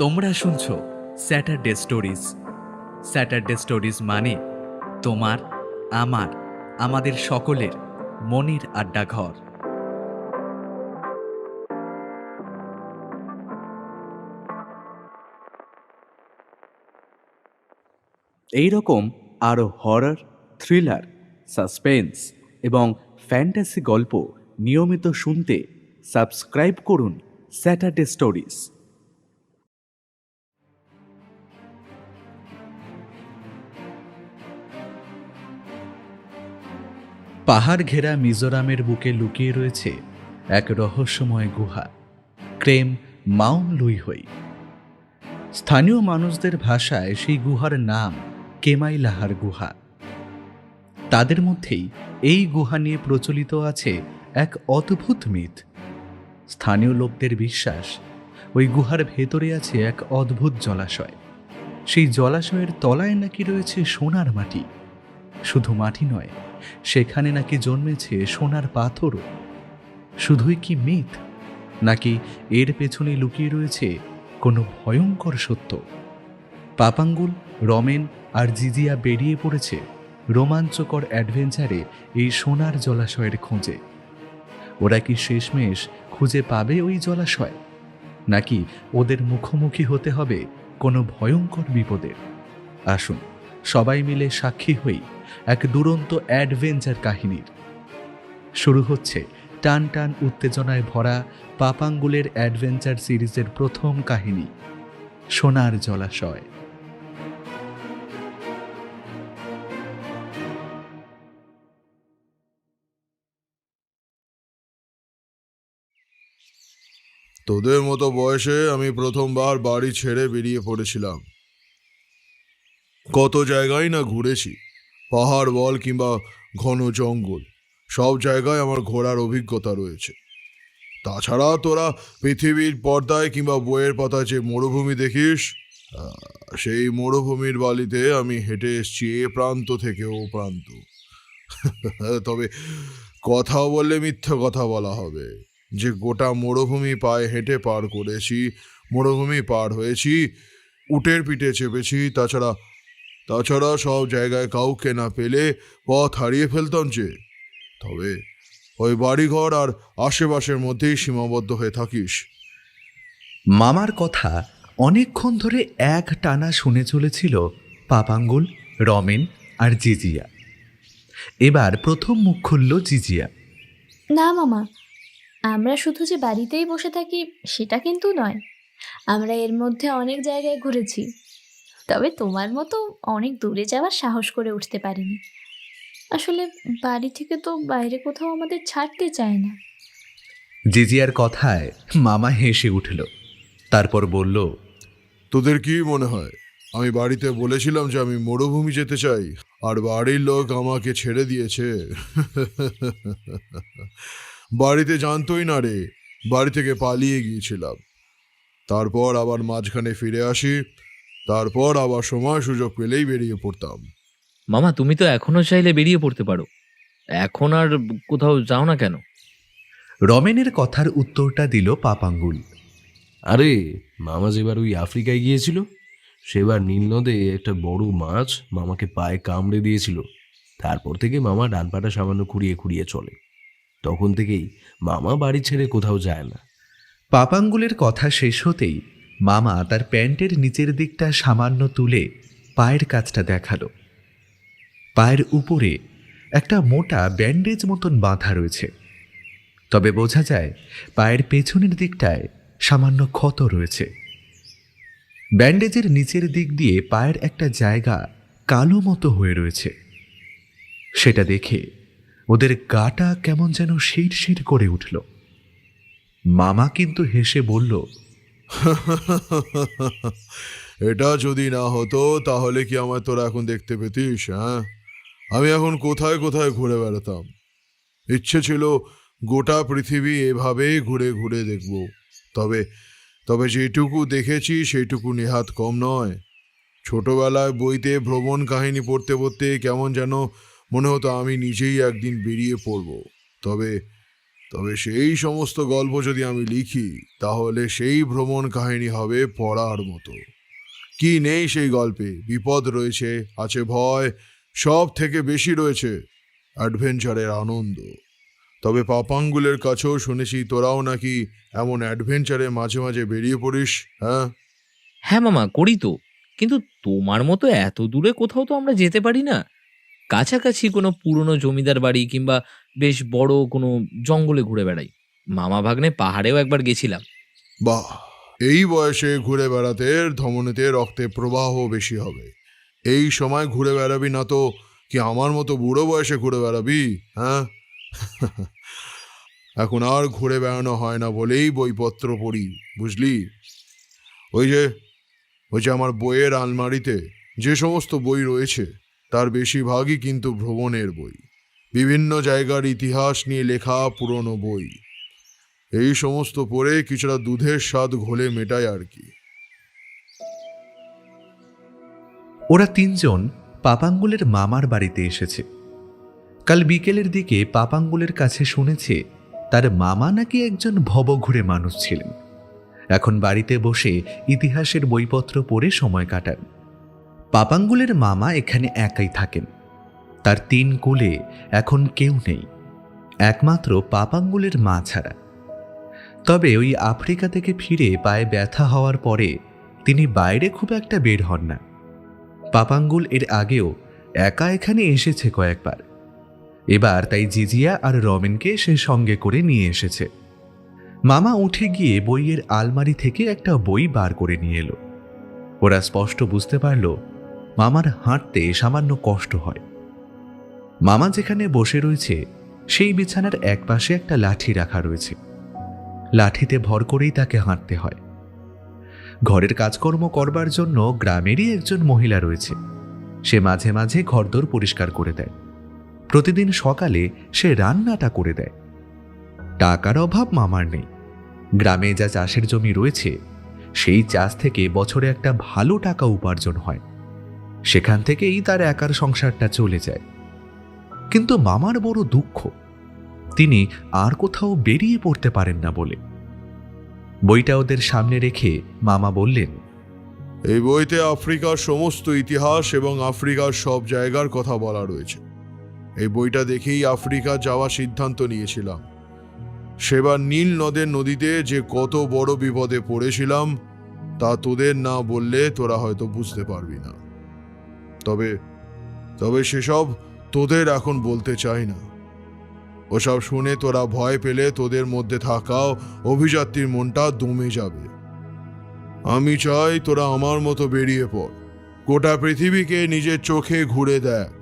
তোমরা শুনছো Saturday stories. Saturday stories মানে তোমার, আমার, আমাদের সকলের মনের আড্ডাঘর। এই রকম আরও হরর, থ্রিলার, সাসপেন্স এবং ফ্যান্টাসি গল্প নিয়মিত শুনতে সাবস্ক্রাইব করুন স্যাটারডে স্টোরিজ। পাহাড় ঘেরা মিজোরামের বুকে লুকিয়ে রয়েছে এক রহস্যময় গুহা, ক্রেম মাউং লুইহই। স্থানীয় মানুষদের ভাষায় সেই গুহার নাম কেমাইলাহার গুহা। তাদের মধ্যেই এই গুহা নিয়ে প্রচলিত আছে এক অদ্ভুত মিথ। স্থানীয় লোকদের বিশ্বাস, ওই গুহার ভেতরে আছে এক অদ্ভুত জলাশয়। সেই জলাশয়ের তলায় নাকি রয়েছে সোনার মাটি। শুধু মাটি নয়, সেখানে নাকি জন্মেছে সোনার পাথরও। শুধুই কি মিথ, নাকি এর পেছনে লুকিয়ে রয়েছে কোনো ভয়ঙ্কর সত্য? পাপাঙ্গুল, রমেন আর জিজিয়া বেরিয়ে পড়েছে রোমাঞ্চকর অ্যাডভেঞ্চারে এই সোনার জলাশয়ের খোঁজে। ওরা কি শেষমেশ খুঁজে পাবে ওই জলাশয়, নাকি ওদের মুখোমুখি হতে হবে কোনো ভয়ঙ্কর বিপদের? আসুন সবাই মিলে সাক্ষী হই এক দুরন্ত অ্যাডভেঞ্চার কাহিনীর। শুরু হচ্ছে টান টান উত্তেজনায় ভরা পাপাঙ্গুলের অ্যাডভেঞ্চার সিরিজের প্রথম কাহিনী, সোনার জলাশয়। তোদের মতো বয়সে আমি প্রথমবার বাড়ি ছেড়ে বেরিয়ে পড়েছিলাম। কত জায়গায় না ঘুরেছি, পাহাড় বল কিংবা ঘন জঙ্গল, সব জায়গায় আমার ঘোরার অভিজ্ঞতা রয়েছে। তাছাড়া তোরা পৃথিবীর পর্দায় কিংবা বইয়ের পাতায় যে মরুভূমি দেখিস, সেই মরুভূমির বালিতে আমি হেঁটে এসেছি এ প্রান্ত থেকে ও প্রান্ত। তবে কথা বললে মিথ্যে কথা বলা হবে যে গোটা মরুভূমি পায়ে হেঁটে পার করেছি, মরুভূমি পার হয়েছি, উটের পিঠে চেপেছি। তাছাড়া সব জায়গায় কাউকে না পেলে পথ হারিয়ে ফেলতাম যে। তবে ওই বাড়িঘর আর আশেপাশের মধ্যেই সীমাবদ্ধ হয়ে থাকিস। মামার কথা অনেকক্ষণ ধরে এক টানা শুনে চলেছিল পাপাঙ্গুল, রমেন আর জিজিয়া। এবার প্রথম মুখ খুলল জিজিয়া। না মামা, আমরা শুধু যে বাড়িতেই বসে থাকি সেটা কিন্তু নয়। আমরা এর মধ্যে অনেক জায়গায় ঘুরেছি, তবে তোমার মতো অনেক দূরে যাওয়ার সাহস করে উঠতে পারিনি। আসলে বাড়ি থেকে তো বাইরে কোথাও আমাদের ছাড়তে চায় না। জিজিয়ার কথায় মামা হেসে উঠল, তারপর বলল, তোদের কি মনে হয় আমি বাড়িতে বলেছিলাম যে আমি মরুভূমি যেতে চাই, আর বাড়ির লোক আমাকে ছেড়ে দিয়েছে? বাড়িতে জানতোই না রে, বাড়ি থেকে পালিয়ে গিয়েছিলাম। তারপর আবার মাঝখানে ফিরে আসি, তারপর আবার সময় সুযোগ পেলেই বেরিয়ে পড়তাম। মামা, তুমি তো এখনো চাইলে বেরিয়ে পড়তে পারো। এখন আর কোথাও যাও না কেন? রমেনের কথার উত্তরটা দিল পাপাঙ্গুল। আরে মামা যেবার ওই আফ্রিকায় গিয়েছিল, সেবার নীলনদে একটা বড় মাছ মামাকে পায়ে কামড়ে দিয়েছিল। তারপর থেকে মামা ডান পাটা সামান্য খুঁড়িয়ে খুঁড়িয়ে চলে। তখন থেকেই মামা বাড়ি ছেড়ে কোথাও যায় না। পাপাঙ্গুলের কথা শেষ হতেই মামা তার প্যান্টের নিচের দিকটা সামান্য তুলে পায়ের কাছটা দেখালো। পায়ের উপরে একটা মোটা ব্যান্ডেজ মতন বাঁধা রয়েছে, তবে বোঝা যায় পায়ের পেছনের দিকটায় সামান্য ক্ষত রয়েছে। ব্যান্ডেজের নিচের দিক দিয়ে পায়ের একটা জায়গা কালো মতো হয়ে রয়েছে। সেটা দেখে ওদের গাটা কেমন যেন শিরশির করে উঠল। মামা কিন্তু হেসে বলল, এটা যদি না হতো তাহলে কি আমায় তোরা এখন দেখতে পেতিস? হ্যাঁ, আমি এখন কোথায় কোথায় ঘুরে বেড়াতাম। ইচ্ছে ছিল গোটা পৃথিবী এভাবেই ঘুরে ঘুরে দেখব। তবে তবে যেটুকু দেখেছি সেইটুকু নেহাত কম নয়। ছোটবেলায় বইতে ভ্রমণ কাহিনী পড়তে পড়তে কেমন যেন মনে হতো আমি নিজেই একদিন বেরিয়ে পড়ব। তবে তবে সেই সমস্ত গল্প যদি আমি লিখি তাহলে সেই ভ্রমণ কাহিনী হবে পড়ার মতো। কি নেই সেই গল্পে? বিপদ রয়েছে, আছে ভয়, সব থেকে বেশি রয়েছে অ্যাডভেঞ্চারের আনন্দ। তবে পাপাঙ্গুলের কাছেও শুনেছি তোরাও নাকি এমন অ্যাডভেঞ্চারে মাঝে মাঝে বেরিয়ে পড়িস, হ্যাঁ? হ্যাঁ মামা, করি তো। কিন্তু তোমার মতো এত দূরে কোথাও তো আমরা যেতে পারি না। কাছাকাছি কোনো পুরনো জমিদার বাড়ি কিংবা বেশ বড় কোনো জঙ্গলে ঘুরে বেড়াই। মামা ভাগ্নে পাহাড়েও একবার গেছিলাম। বাহ, এই বয়সে ঘুরে বেড়াতে ধমনীতে রক্তে প্রবাহ বেশি হবে। এই সময় ঘুরে বেড়াবি না তো কি আমার মতো বুড়ো বয়সে ঘুরে বেড়াবি, হ্যাঁ? এখন আর ঘুরে বেড়ানো হয় না বলেই বইপত্র পড়ি, বুঝলি? ওই যে আমার বইয়ের আলমারিতে যে সমস্ত বই রয়েছে তার বেশিরভাগই কিন্তু ভ্রমণের বই, বিভিন্ন জায়গার ইতিহাস নিয়ে লেখা পুরনো বই। এই সমস্ত পড়ে কিছুটা দুধের স্বাদ ঘোলে মেটায় আর কি। ওরা তিনজন পাপাঙ্গুলের মামার বাড়িতে এসেছে। কাল বিকেলের দিকে পাপাঙ্গুলের কাছে শুনেছে তার মামা নাকি একজন ভবঘুরে মানুষ ছিলেন। এখন বাড়িতে বসে ইতিহাসের বইপত্র পড়ে সময় কাটান। পাপাঙ্গুলের মামা এখানে একাই থাকেন। তার 3 কুলে এখন কেউ নেই, একমাত্র পাপাঙ্গুলের মা ছাড়া। তবে ওই আফ্রিকা থেকে ফিরে পায়ে ব্যথা হওয়ার পরে তিনি বাইরে খুব একটা বের হন না। পাপাঙ্গুল এর আগেও একা এখানে এসেছে কয়েকবার। এবার তাই জিজিয়া আর রমেনকে সে সঙ্গে করে নিয়ে এসেছে। মামা উঠে গিয়ে বইয়ের আলমারি থেকে একটা বই বার করে নিয়ে এলো। ওরা স্পষ্ট বুঝতে পারল মামার হাঁটতে সামান্য কষ্ট হয়। মামা যেখানে বসে রয়েছে সেই বিছানার একপাশে একটা লাঠি রাখা রয়েছে। লাঠিতে ভর করেই তাকে হাঁটতে হয়। ঘরের কাজকর্ম করবার জন্য গ্রামেরই একজন মহিলা রয়েছে। সে মাঝে মাঝে ঘরদোর পরিষ্কার করে দেয়। প্রতিদিন সকালে সে রান্নাটা করে দেয়। টাকার অভাব মামার নেই। গ্রামে যা চাষের জমি রয়েছে সেই চাষ থেকে বছরে একটা ভালো টাকা উপার্জন হয়। সেখান থেকেই তার একার সংসারটা চলে যায়। কিন্তু মামার বড় দুঃখ, তিনি আর কোথাও বেরিয়ে পড়তে পারেন না বলে। বইটা ওদের সামনে রেখে মামা বললেন, এই বইতে আফ্রিকার সমস্ত ইতিহাস এবং আফ্রিকার সব জায়গার কথা বলা রয়েছে। এই বইটা দেখেই আফ্রিকা যাওয়ার সিদ্ধান্ত নিয়েছিলাম। সেবার নীল নদীতে যে কত বড় বিপদে পড়েছিলাম তা তোদের না বললে তোরা হয়তো বুঝতে পারবি না। তবে সেসব তোদের এখন বলতে চাই না। ওসব শুনে তোরা ভয় পেলে তোদের মধ্যে থাকাও অভিযাত্রীর মনটা দমে যাবে। আমি চাই তোরা আমার মতো বেরিয়ে পড়, গোটা পৃথিবীকে নিজের চোখে ঘুরে দেখ।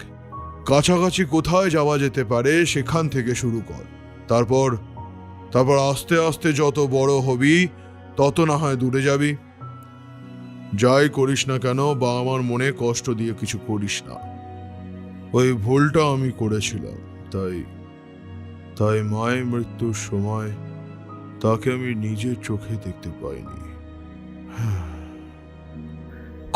কাছাকাছি কোথায় যাওয়া যেতে পারে সেখান থেকে শুরু কর। তারপর আস্তে আস্তে যত বড় হবি তত না হয় দূরে যাবি। যাই করিস না কেন বা আমার মনে কষ্ট দিয়ে কিছু করিস না। ওই ভুলটা আমি করেছিলাম, তাই মায়ের মৃত্যুর সময় তাকে আমি নিজের চোখে দেখতে পাইনি।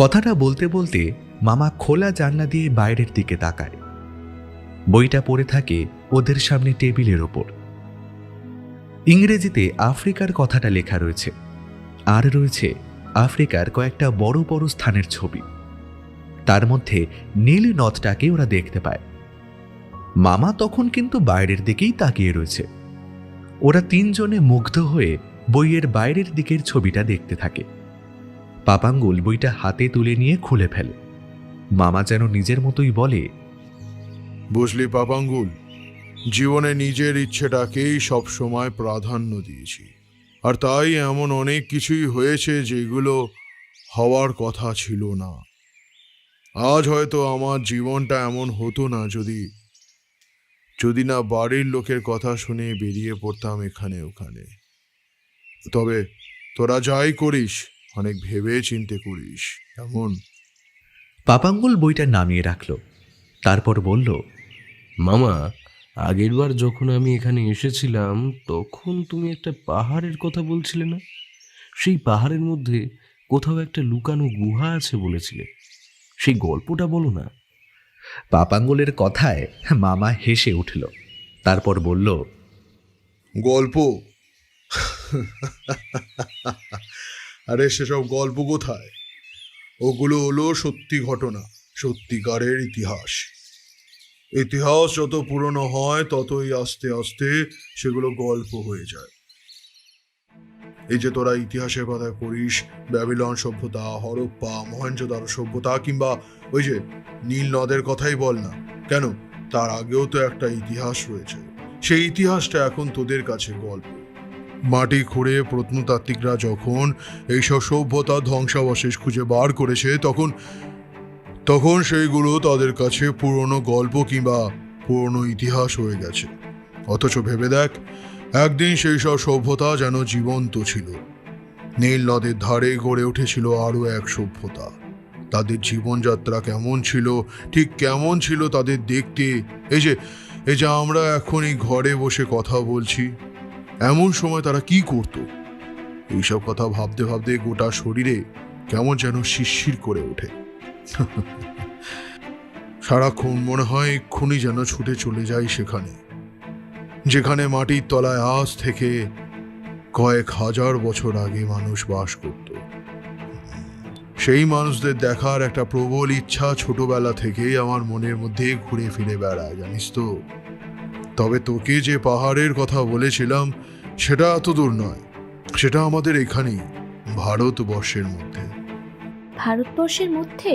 কথাটা বলতে বলতে মামা খোলা জানলা দিয়ে বাইরের দিকে তাকায়। বইটা পড়ে থাকে ওদের সামনে টেবিলের ওপর। ইংরেজিতে আফ্রিকার কথাটা লেখা রয়েছে, আর রয়েছে আফ্রিকার কয়েকটা বড় বড় স্থানের ছবি। তার মধ্যে নীল নদটাকে ওরা দেখতে পায়। মামা তখন কিন্তু বাইরের দিকেই তাকিয়ে রয়েছে। ওরা তিনজনে মুগ্ধ হয়ে বইয়ের বাইরের দিকের ছবিটা দেখতে থাকে। পাপাঙ্গুল বইটা হাতে তুলে নিয়ে খুলে ফেলে। মামা যেন নিজের মতোই বলে, বুঝলি পাপাঙ্গুল, জীবনে নিজের ইচ্ছেটাকেই সব সময় প্রাধান্য দিয়েছি। আর তাই এমন অনেক কিছুই হয়েছে যেগুলো হওয়ার কথা ছিল না। আজ হয়তো আমার জীবনটা এমন হতো না যদি না বাড়ির লোকের কথা শুনে বেরিয়ে পড়তাম এখানে ওখানে। তবে তোরা যাই করিস অনেক ভেবে চিন্তে করিস, এমন। পাপাঙ্গুল বইটা নামিয়ে রাখল। তারপর বলল, মামা, আগেরবার যখন আমি এখানে এসেছিলাম তখন তুমি একটা পাহাড়ের কথা বলছিলে না? সেই পাহাড়ের মধ্যে কোথাও একটা লুকানো গুহা আছে বলেছিলে, সেই গল্পটা বলো না। পাপাঙ্গুলের কথায় মামা হেসে উঠল। তারপর বলল, গল্প? আরে সেসব গল্প কোথায়, ওগুলো হলো সত্যি ঘটনা, সত্যিকারের ইতিহাস। ইতিহাস যত পুরনো হয় ততই আস্তে আস্তে সেগুলো গল্প হয়ে যায়। এই যে তোরা ইতিহাসের কথা পড়িস, ব্যাবিলন সভ্যতা, হরপ্পা, মহেঞ্জোদারো সভ্যতা, কিংবা ওই যে নীল নদের কথাই বল না কেন, তার আগেও তো একটা ইতিহাস রয়েছে। সেই ইতিহাসটা এখন তোদের কাছে গল্প। মাটি খুঁড়ে প্রত্নতাত্ত্বিকরা যখন এইসব সভ্যতা ধ্বংসাবশেষ খুঁজে বার করেছে তখন তখন সেইগুলো তাদের কাছে পুরনো গল্প কিংবা পুরনো ইতিহাস হয়ে গেছে। অথচ ভেবে দেখ, একদিন সেই সব সভ্যতা যেন জীবন্ত ছিল। নীল নদের ধারে গড়ে উঠেছিল আরও এক সভ্যতা। তাদের জীবনযাত্রা কেমন ছিল, ঠিক কেমন ছিল তাদের দেখতে, এই যে আমরা এখন এই ঘরে বসে কথা বলছি, এমন সময় তারা কি করত, এইসব কথা ভাবতে ভাবতে গোটা শরীরে কেমন যেন শিরশির করে ওঠে। সারাক্ষণ মনে হয় এক্ষুনি যেন ছুটে চলে যাই সেখানে, যেখানে মাটির তলায় আজ থেকে কয়েক হাজার বছর আগে মানুষ বাস করত। সেই মানুষদের দেখার একটা প্রবল ইচ্ছা ছোটবেলা থেকেই আমার মনের মধ্যে ঘুরে ফিরে বেড়ায়, জানিস তো। তবে তোকে যে পাহাড়ের কথা বলেছিলাম সেটা এত দূর নয়, সেটা আমাদের এখানেই, ভারতবর্ষের মধ্যে। ভারতবর্ষের মধ্যে?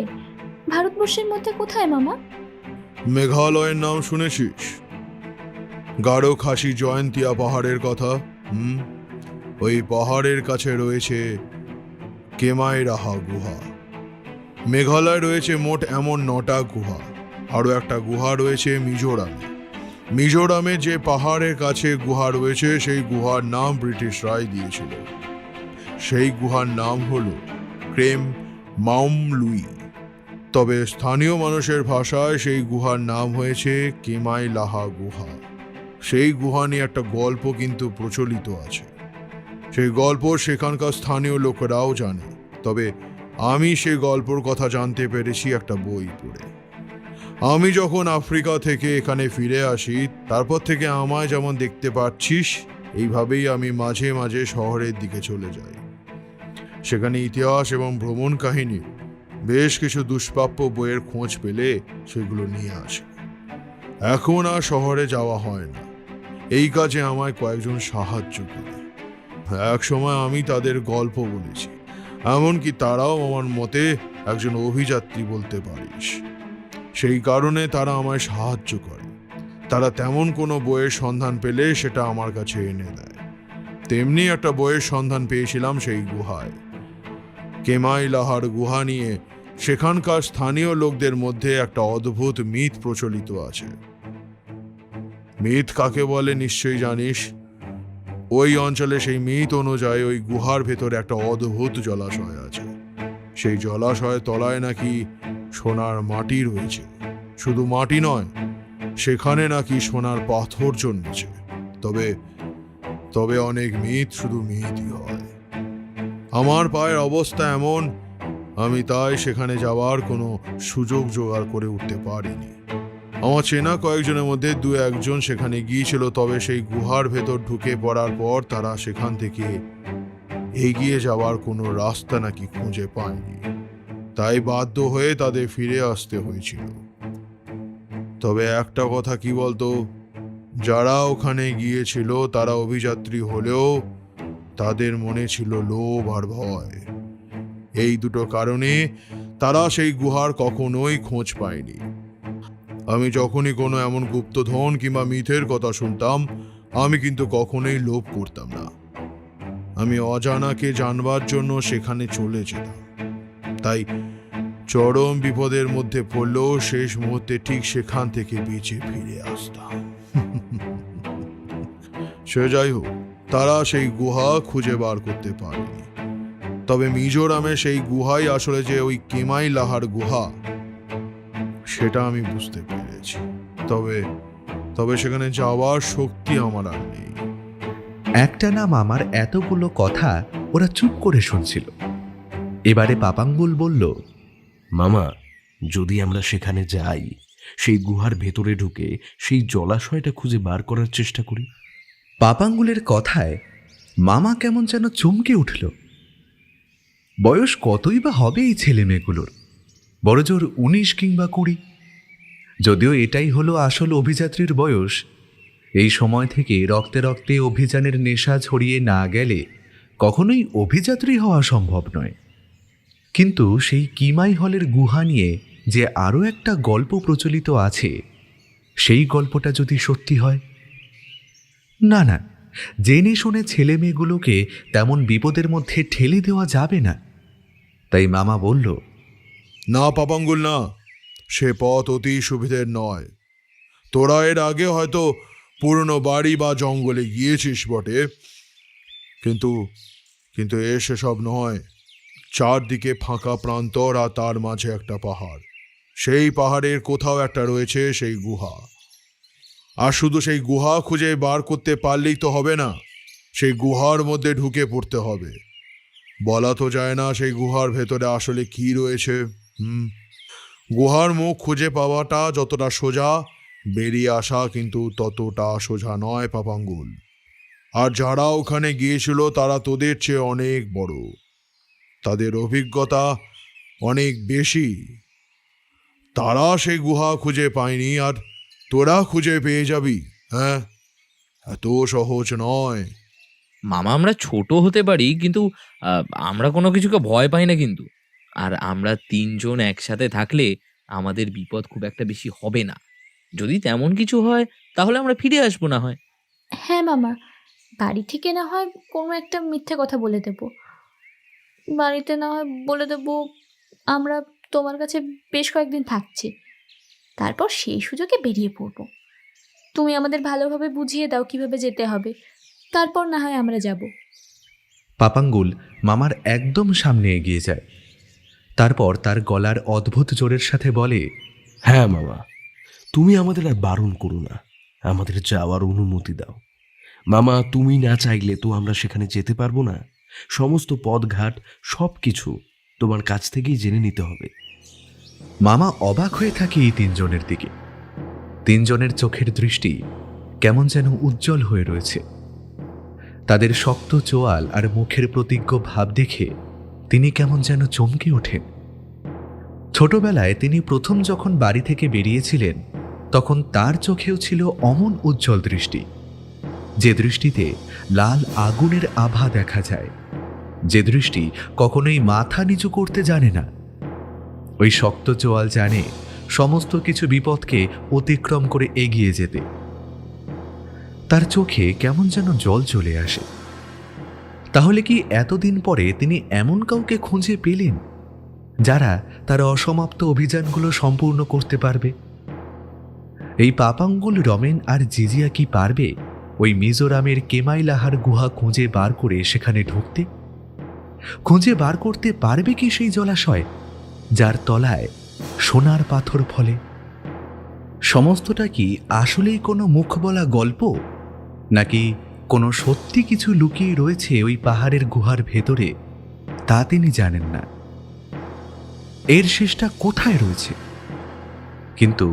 ভারতবর্ষের মধ্যে কোথায় মামা? মেঘালয়ের নাম শুনেছিস? গাঢ় খাসি জয়ন্তিয়া পাহাড়ের কথা। ওই পাহাড়ের কাছে রয়েছে কেমাইরাহা গুহা। মেঘালয় রয়েছে মোট এমন 9টা গুহা। আরও একটা গুহা রয়েছে মিজোরামে। মিজোরামে যে পাহাড়ের কাছে গুহা রয়েছে সেই গুহার নাম ব্রিটিশরাই দিয়েছিল। সেই গুহার নাম হলো ক্রেম মাউমলুই। তবে স্থানীয় মানুষের ভাষায় সেই গুহার নাম হয়েছে কেমাইলাহা গুহা। সেই গুহা নিয়ে একটা গল্প কিন্তু প্রচলিত আছে। সেই গল্প সেখানকার স্থানীয় লোকেরাও জানে। তবে আমি সেই গল্পর কথা জানতে পেরেছি একটা বই পড়ে। আমি যখন আফ্রিকা থেকে এখানে ফিরে আসি, তারপর থেকে আমায় যেমন দেখতে পাচ্ছিস, এইভাবেই আমি মাঝে মাঝে শহরের দিকে চলে যাই। সেখানে ইতিহাস এবং ভ্রমণ কাহিনী বেশ কিছু দুষ্প্রাপ্য বইয়ের খোঁজ পেলে সেগুলো নিয়ে আসি। এখন আর শহরে যাওয়া হয় না। এই কাজে আমায় কয়েকজন সাহায্য করে। এক সময় আমি তাদের গল্প বলেছি, এমনকি তারাও আমার মতে একজন অভিযাত্রী বলতে পারিস। সেই কারণে তারা আমায় সাহায্য করে। তারা তেমন কোনো বইয়ের সন্ধান পেলে সেটা আমার কাছে এনে দেয়। তেমনি একটা বইয়ের সন্ধান পেয়েছিলাম সেই গুহায়। কেমাইলাহার গুহা নিয়ে সেখানকার স্থানীয় লোকদের মধ্যে একটা অদ্ভুত মিথ প্রচলিত আছে। মিথ কাকে বলে নিশ্চয়ই জানিস। ওই অঞ্চলে সেই মিথ অনুযায়ী ওই গুহার ভেতরে একটা অদ্ভুত জলাশয় আছে। সেই জলাশয়ের তলায় নাকি সোনার মাটি রয়েছে। শুধু মাটি নয়, সেখানে নাকি সোনার পাথর জন্মেছে। তবে অনেক মিথ শুধু মিথই হয়। আমার পায়ের অবস্থা এমন, আমি তাই সেখানে যাওয়ার কোনো সুযোগ জোগাড় করে উঠতে পারিনি। আমার চেনা কয়েকজনের মধ্যে 2-1 সেখানে গিয়েছিল, তবে সেই গুহার ভেতর ঢুকে পড়ার পর তারা সেখান থেকে এগিয়ে যাওয়ার কোনো রাস্তা নাকি খুঁজে পায়নি। তাই বাধ্য হয়ে তাদের ফিরে আসতে হয়েছিল। তবে একটা কথা কি বলতো, যারা ওখানে গিয়েছিল তারা অভিযাত্রী হলেও তাদের মনে ছিল লোভ আর ভয়। এই দুটো কারণে তারা সেই গুহার কখনোই খোঁজ পায়নি। আমি যখনই কোনো এমন গুপ্তধন কিংবা মিথের কথা শুনতাম, আমি কিন্তু কখনোই লোভ করতাম না। আমি অজানাকে জানবার জন্য সেখানে চলে যেতাম। তাই চরম বিপদের মধ্যে পড়লেও শেষ মুহূর্তে ঠিক সেখান থেকে বেঁচে ফিরে আসতাম। সে যাই হোক, তারা সেই গুহা খুঁজে বার করতে পারেনি। তবে মিজোরামে সেই গুহাই আসলে যে ওই কেমাইলাহার গুহা, সেটা আমি বুঝতে পেরেছি। তবে সেখানে যাওয়ার শক্তি আমার আর নেই। একটা না মামার এতগুলো কথা ওরা চুপ করে শুনছিল। এবারে পাপাঙ্গুল বলল, মামা, যদি আমরা সেখানে যাই, সেই গুহার ভেতরে ঢুকে সেই জলাশয়টা খুঁজে বার করার চেষ্টা করি। পাপাঙ্গুলের কথায় মামা কেমন যেন চমকে উঠল। বয়স কতই বা হবে এই ছেলে মেয়েগুলোর, বড়জোর 19 কিংবা 20। যদিও এটাই হলো আসল অভিযাত্রীর বয়স। এই সময় থেকে রক্তে রক্তে অভিযানের নেশা ছড়িয়ে না গেলে কখনোই অভিযাত্রী হওয়া সম্ভব নয়। কিন্তু সেই কিমাই হলের গুহা নিয়ে যে আরও একটা গল্প প্রচলিত আছে, সেই গল্পটা যদি সত্যি হয়, না না, জেনে শুনে ছেলে মেয়েগুলোকে তেমন বিপদের মধ্যে ঠেলে দেওয়া যাবে না। তাই মামা বলল, না পাপাঙ্গুল, না, সে পথ অতি সুবিধের নয়। তোরা এর আগে হয়তো পুরনো বাড়ি বা জঙ্গলে গিয়েছিস বটে, কিন্তু কিন্তু এ সেসব নয়। চারদিকে ফাঁকা প্রান্তর আর তার মাঝে একটা পাহাড়। সেই পাহাড়ের কোথাও একটা রয়েছে সেই গুহা। আর শুধু সেই গুহা খুঁজে বার করতে পারলেই তো হবে না, সেই গুহার মধ্যে ঢুকে পড়তে হবে। বলা তো যায় না সেই গুহার ভেতরে আসলে কি রয়েছে। গুহার মুখ খুঁজে পাওয়াটা যতটা সোজা, বেরিয়ে আসা কিন্তু ততটা সোজা নয় পাপাঙ্গুল। আর যারা ওখানে গিয়েছিল তারা তোদের চেয়ে অনেক বড়, তাদের অভিজ্ঞতা অনেক বেশি। তারা সেই গুহা খুঁজে পায়নি, আর তোরা খুঁজে পেয়ে যাবি। হ্যাঁ, এত সহজ নয়। মামা, আমরা ছোট হতে পারি, কিন্তু আমরা কোনো কিছুকে ভয় পাই না কিন্তু। আর আমরা 3 জন একসাথে থাকলে আমাদের বিপদ খুব একটা বেশি হবে না। যদি তেমন কিছু হয় তাহলে আমরা ফিরে আসবো না হয়। হ্যাঁ মামা, বাড়ি থেকে না হয় কোনো একটা মিথ্যে কথা বলে দেব। বাড়িতে না হয় বলে দেব আমরা তোমার কাছে বেশ কয়েকদিন থাকছি, তারপর সেই সুযোগে বেরিয়ে পড়ব। তুমি আমাদের ভালোভাবে বুঝিয়ে দাও কিভাবে যেতে হবে, তারপর না হয় আমরা যাব। পাপাঙ্গুল মামার একদম সামনে এগিয়ে যায়। তারপর তার গলার অদ্ভুত জোরের সাথে বলে, হ্যাঁ মামা, তুমি আমাদের আর বারণ করো না, আমাদের যাওয়ার অনুমতি দাও। মামা, তুমি না চাইলে তো আমরা সেখানে যেতে পারবো না। সমস্ত পথঘাট সব কিছু তোমার কাছ থেকেই জেনে নিতে হবে। মামা অবাক হয়ে থাকে এই 3 জনের দিকে। 3 জনের চোখের দৃষ্টি কেমন যেন উজ্জ্বল হয়ে রয়েছে। তাদের শক্ত চোয়াল আর মুখের প্রতিজ্ঞ ভাব দেখে তিনি কেমন যেন চমকে ওঠেন। ছোটবেলায় তিনি প্রথম যখন বাড়ি থেকে বেরিয়েছিলেন, তখন তার চোখেও ছিল অমন উজ্জ্বল দৃষ্টি, যে দৃষ্টিতে লাল আগুনের আভা দেখা যায়, যে দৃষ্টি কখনোই মাথা নিচু করতে জানে না। ওই শক্ত চোয়াল জানে সমস্ত কিছু বিপদকে অতিক্রম করে এগিয়ে যেতে। তার চোখে কেমন যেন জল চলে আসে। তাহলে কি এতদিন পরে তিনি এমন কাউকে খুঁজে পেলেন যারা তার অসমাপ্ত অভিযানগুলো সম্পূর্ণ করতে পারবে? এই পাপাঙ্গুল, রমেন আর জিজিয়া কি পারবে ওই মিজোরামের কেমাইলাহার গুহা খুঁজে বার করে সেখানে ঢুকতে? খুঁজে বার করতে পারবে কি সেই জলাশয় যার তলায় সোনার পাথর ফলে? সমস্তটা কি আসলেই কোনো মুখ বলা গল্প, নাকি কোনো সত্যি কিছু লুকিয়ে রয়েছে ওই পাহাড়ের গুহার ভেতরে? তা তিনি জানেন না। এর শেষটা কোথায় রয়েছে? কিন্তু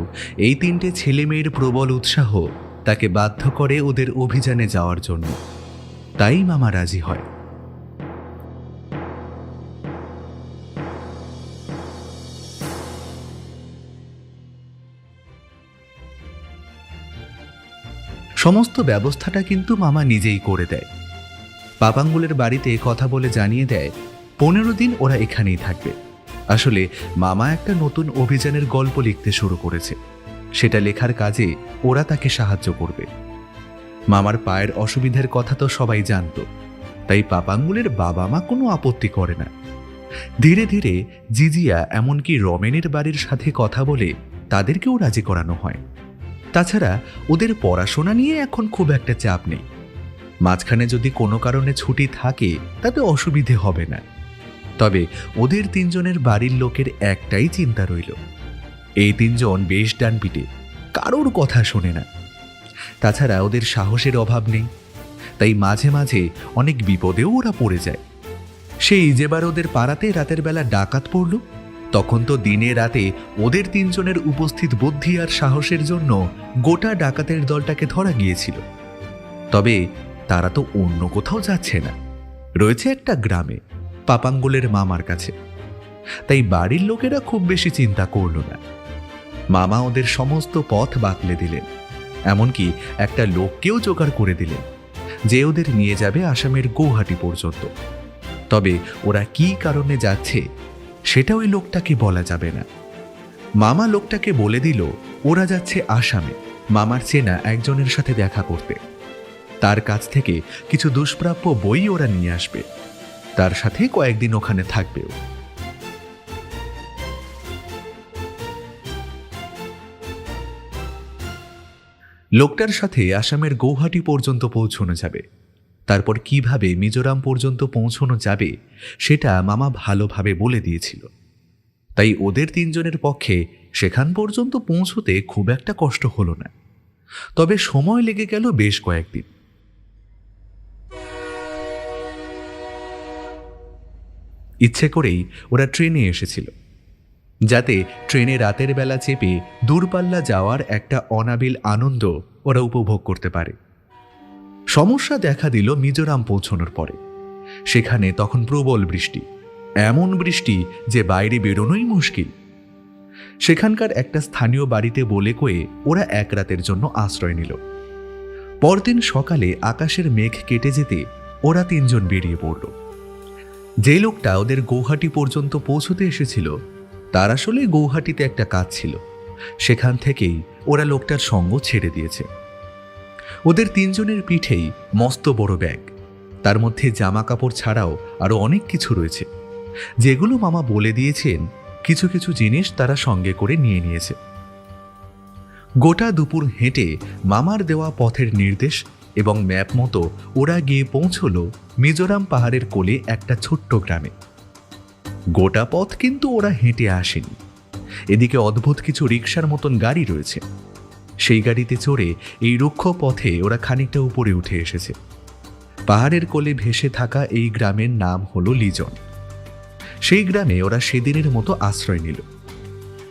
এই 3টে ছেলে মেয়ের প্রবল উৎসাহ তাকে বাধ্য করে ওদের অভিযানে যাওয়ার জন্য। তাই মামা রাজি হয়। সমস্ত ব্যবস্থাটা কিন্তু মামা নিজেই করে দেয়। পাপাঙ্গুলের বাড়িতে কথা বলে জানিয়ে দেয় 15 দিন ওরা এখানেই থাকবে। আসলে মামা একটা নতুন অভিযানের গল্প লিখতে শুরু করেছে, সেটা লেখার কাজে ওরা তাকে সাহায্য করবে। মামার পায়ের অসুবিধার কথা তো সবাই জানত, তাই পাপাঙ্গুলের বাবা মা কোনো আপত্তি করে না। ধীরে ধীরে জিজিয়া এমনকি রমেনের বাড়ির সাথে কথা বলে তাদেরকেও রাজি করানো হয়। তাছাড়া ওদের পড়াশোনা নিয়ে এখন খুব একটা চাপ নেই। মাঝখানে যদি কোনো কারণে ছুটি থাকে তাতে অসুবিধে হবে না। তবে ওদের 3 জনের বাড়ির লোকের একটাই চিন্তা রইল, এই 3 জন বেশ ডানপিটে, কারোর কথা শোনে না। তাছাড়া ওদের সাহসের অভাব নেই, তাই মাঝে মাঝে অনেক বিপদেও ওরা পড়ে যায়। সেই যেবার ওদের পাড়াতে রাতের বেলা ডাকাত পড়ল, তখন তো দিনে রাতে ওদের 3 জনের উপস্থিত বুদ্ধি আর সাহসের জন্য গোটা ডাকাতের দলটাকে ধরা গিয়েছিল। তবে তারা তো অন্য কোথাও যাচ্ছে না, রয়েছে একটা গ্রামে পাপাঙ্গুলের মামার কাছে। তাই বাড়ির লোকেরা খুব বেশি চিন্তা করল না। মামা ওদের সমস্ত পথ বাতলে দিলেন, এমনকি একটা লোককেও জোগাড় করে দিলেন যে ওদের নিয়ে যাবে আসামের গৌহাটি পর্যন্ত। তবে ওরা কী কারণে যাচ্ছে সেটা ওই লোকটাকে বলা যাবে না। মামা লোকটাকে বলে দিল ওরা যাচ্ছে আসামে মামার চেনা একজনের সাথে দেখা করতে। তার কাছ থেকে কিছু দুষ্প্রাপ্য বই ওরা নিয়ে আসবে, তার সাথে কয়েকদিন ওখানে থাকবেও। লোকটার সাথে আসামের গৌহাটি পর্যন্ত পৌঁছানো যাবে। তারপর কিভাবে মিজোরাম পর্যন্ত পৌঁছানো যাবে সেটা মামা ভালোভাবে বলে দিয়েছিল। তাই ওদের তিনজনের পক্ষে সেখান পর্যন্ত পৌঁছতে খুব একটা কষ্ট হলো না। তবে সময় লেগে গেল বেশ কয়েকদিন। ইচ্ছে করেই ওরা ট্রেনে এসেছিল, যাতে ট্রেনে রাতের বেলা চেপে দূরপাল্লা যাওয়ার একটা অনাবিল আনন্দ ওরা উপভোগ করতে পারে। সমস্যা দেখা দিল মিজোরাম পৌঁছানোর পরে। সেখানে তখন প্রবল বৃষ্টি, এমন বৃষ্টি যে বাইরে বেরোনোই মুশকিল। সেখানকার একটা স্থানীয় বাড়িতে বলে কয়ে ওরা এক রাতের জন্য আশ্রয় নিল। পরদিন সকালে আকাশের মেঘ কেটে যেতে ওরা তিনজন বেরিয়ে পড়ল। যে লোকটা ওদের গৌহাটি পর্যন্ত পৌঁছতে এসেছিল তার আসলে গৌহাটিতে একটা কাজ ছিল, সেখান থেকেই ওরা লোকটার সঙ্গ ছেড়ে দিয়েছে। ওদের তিনজনের পিঠেই মস্ত বড় ব্যাগ, তার মধ্যে জামা কাপড় ছাড়াও আরো অনেক কিছু রয়েছে, যেগুলো মামা বলে দিয়েছেন কিছু কিছু জিনিস তারা সঙ্গে করে নিয়ে নিয়েছে। গোটা দুপুর হেঁটে মামার দেওয়া পথের নির্দেশ এবং ম্যাপ মতো ওরা গিয়ে পৌঁছল মিজোরাম পাহাড়ের কোলে একটা ছোট্ট গ্রামে। গোটা পথ কিন্তু ওরা হেঁটে আসেনি। এদিকে অদ্ভুত কিছু রিকশার মতন গাড়ি রয়েছে, সেই গাড়িতে চড়ে এই রুক্ষ পথে ওরা খানিকটা উপরে উঠে এসেছে। পাহাড়ের কোলে ভেসে থাকা এই গ্রামের নাম হলো লিজন। সেই গ্রামে ওরা সেদিনের মতো আশ্রয় নিল।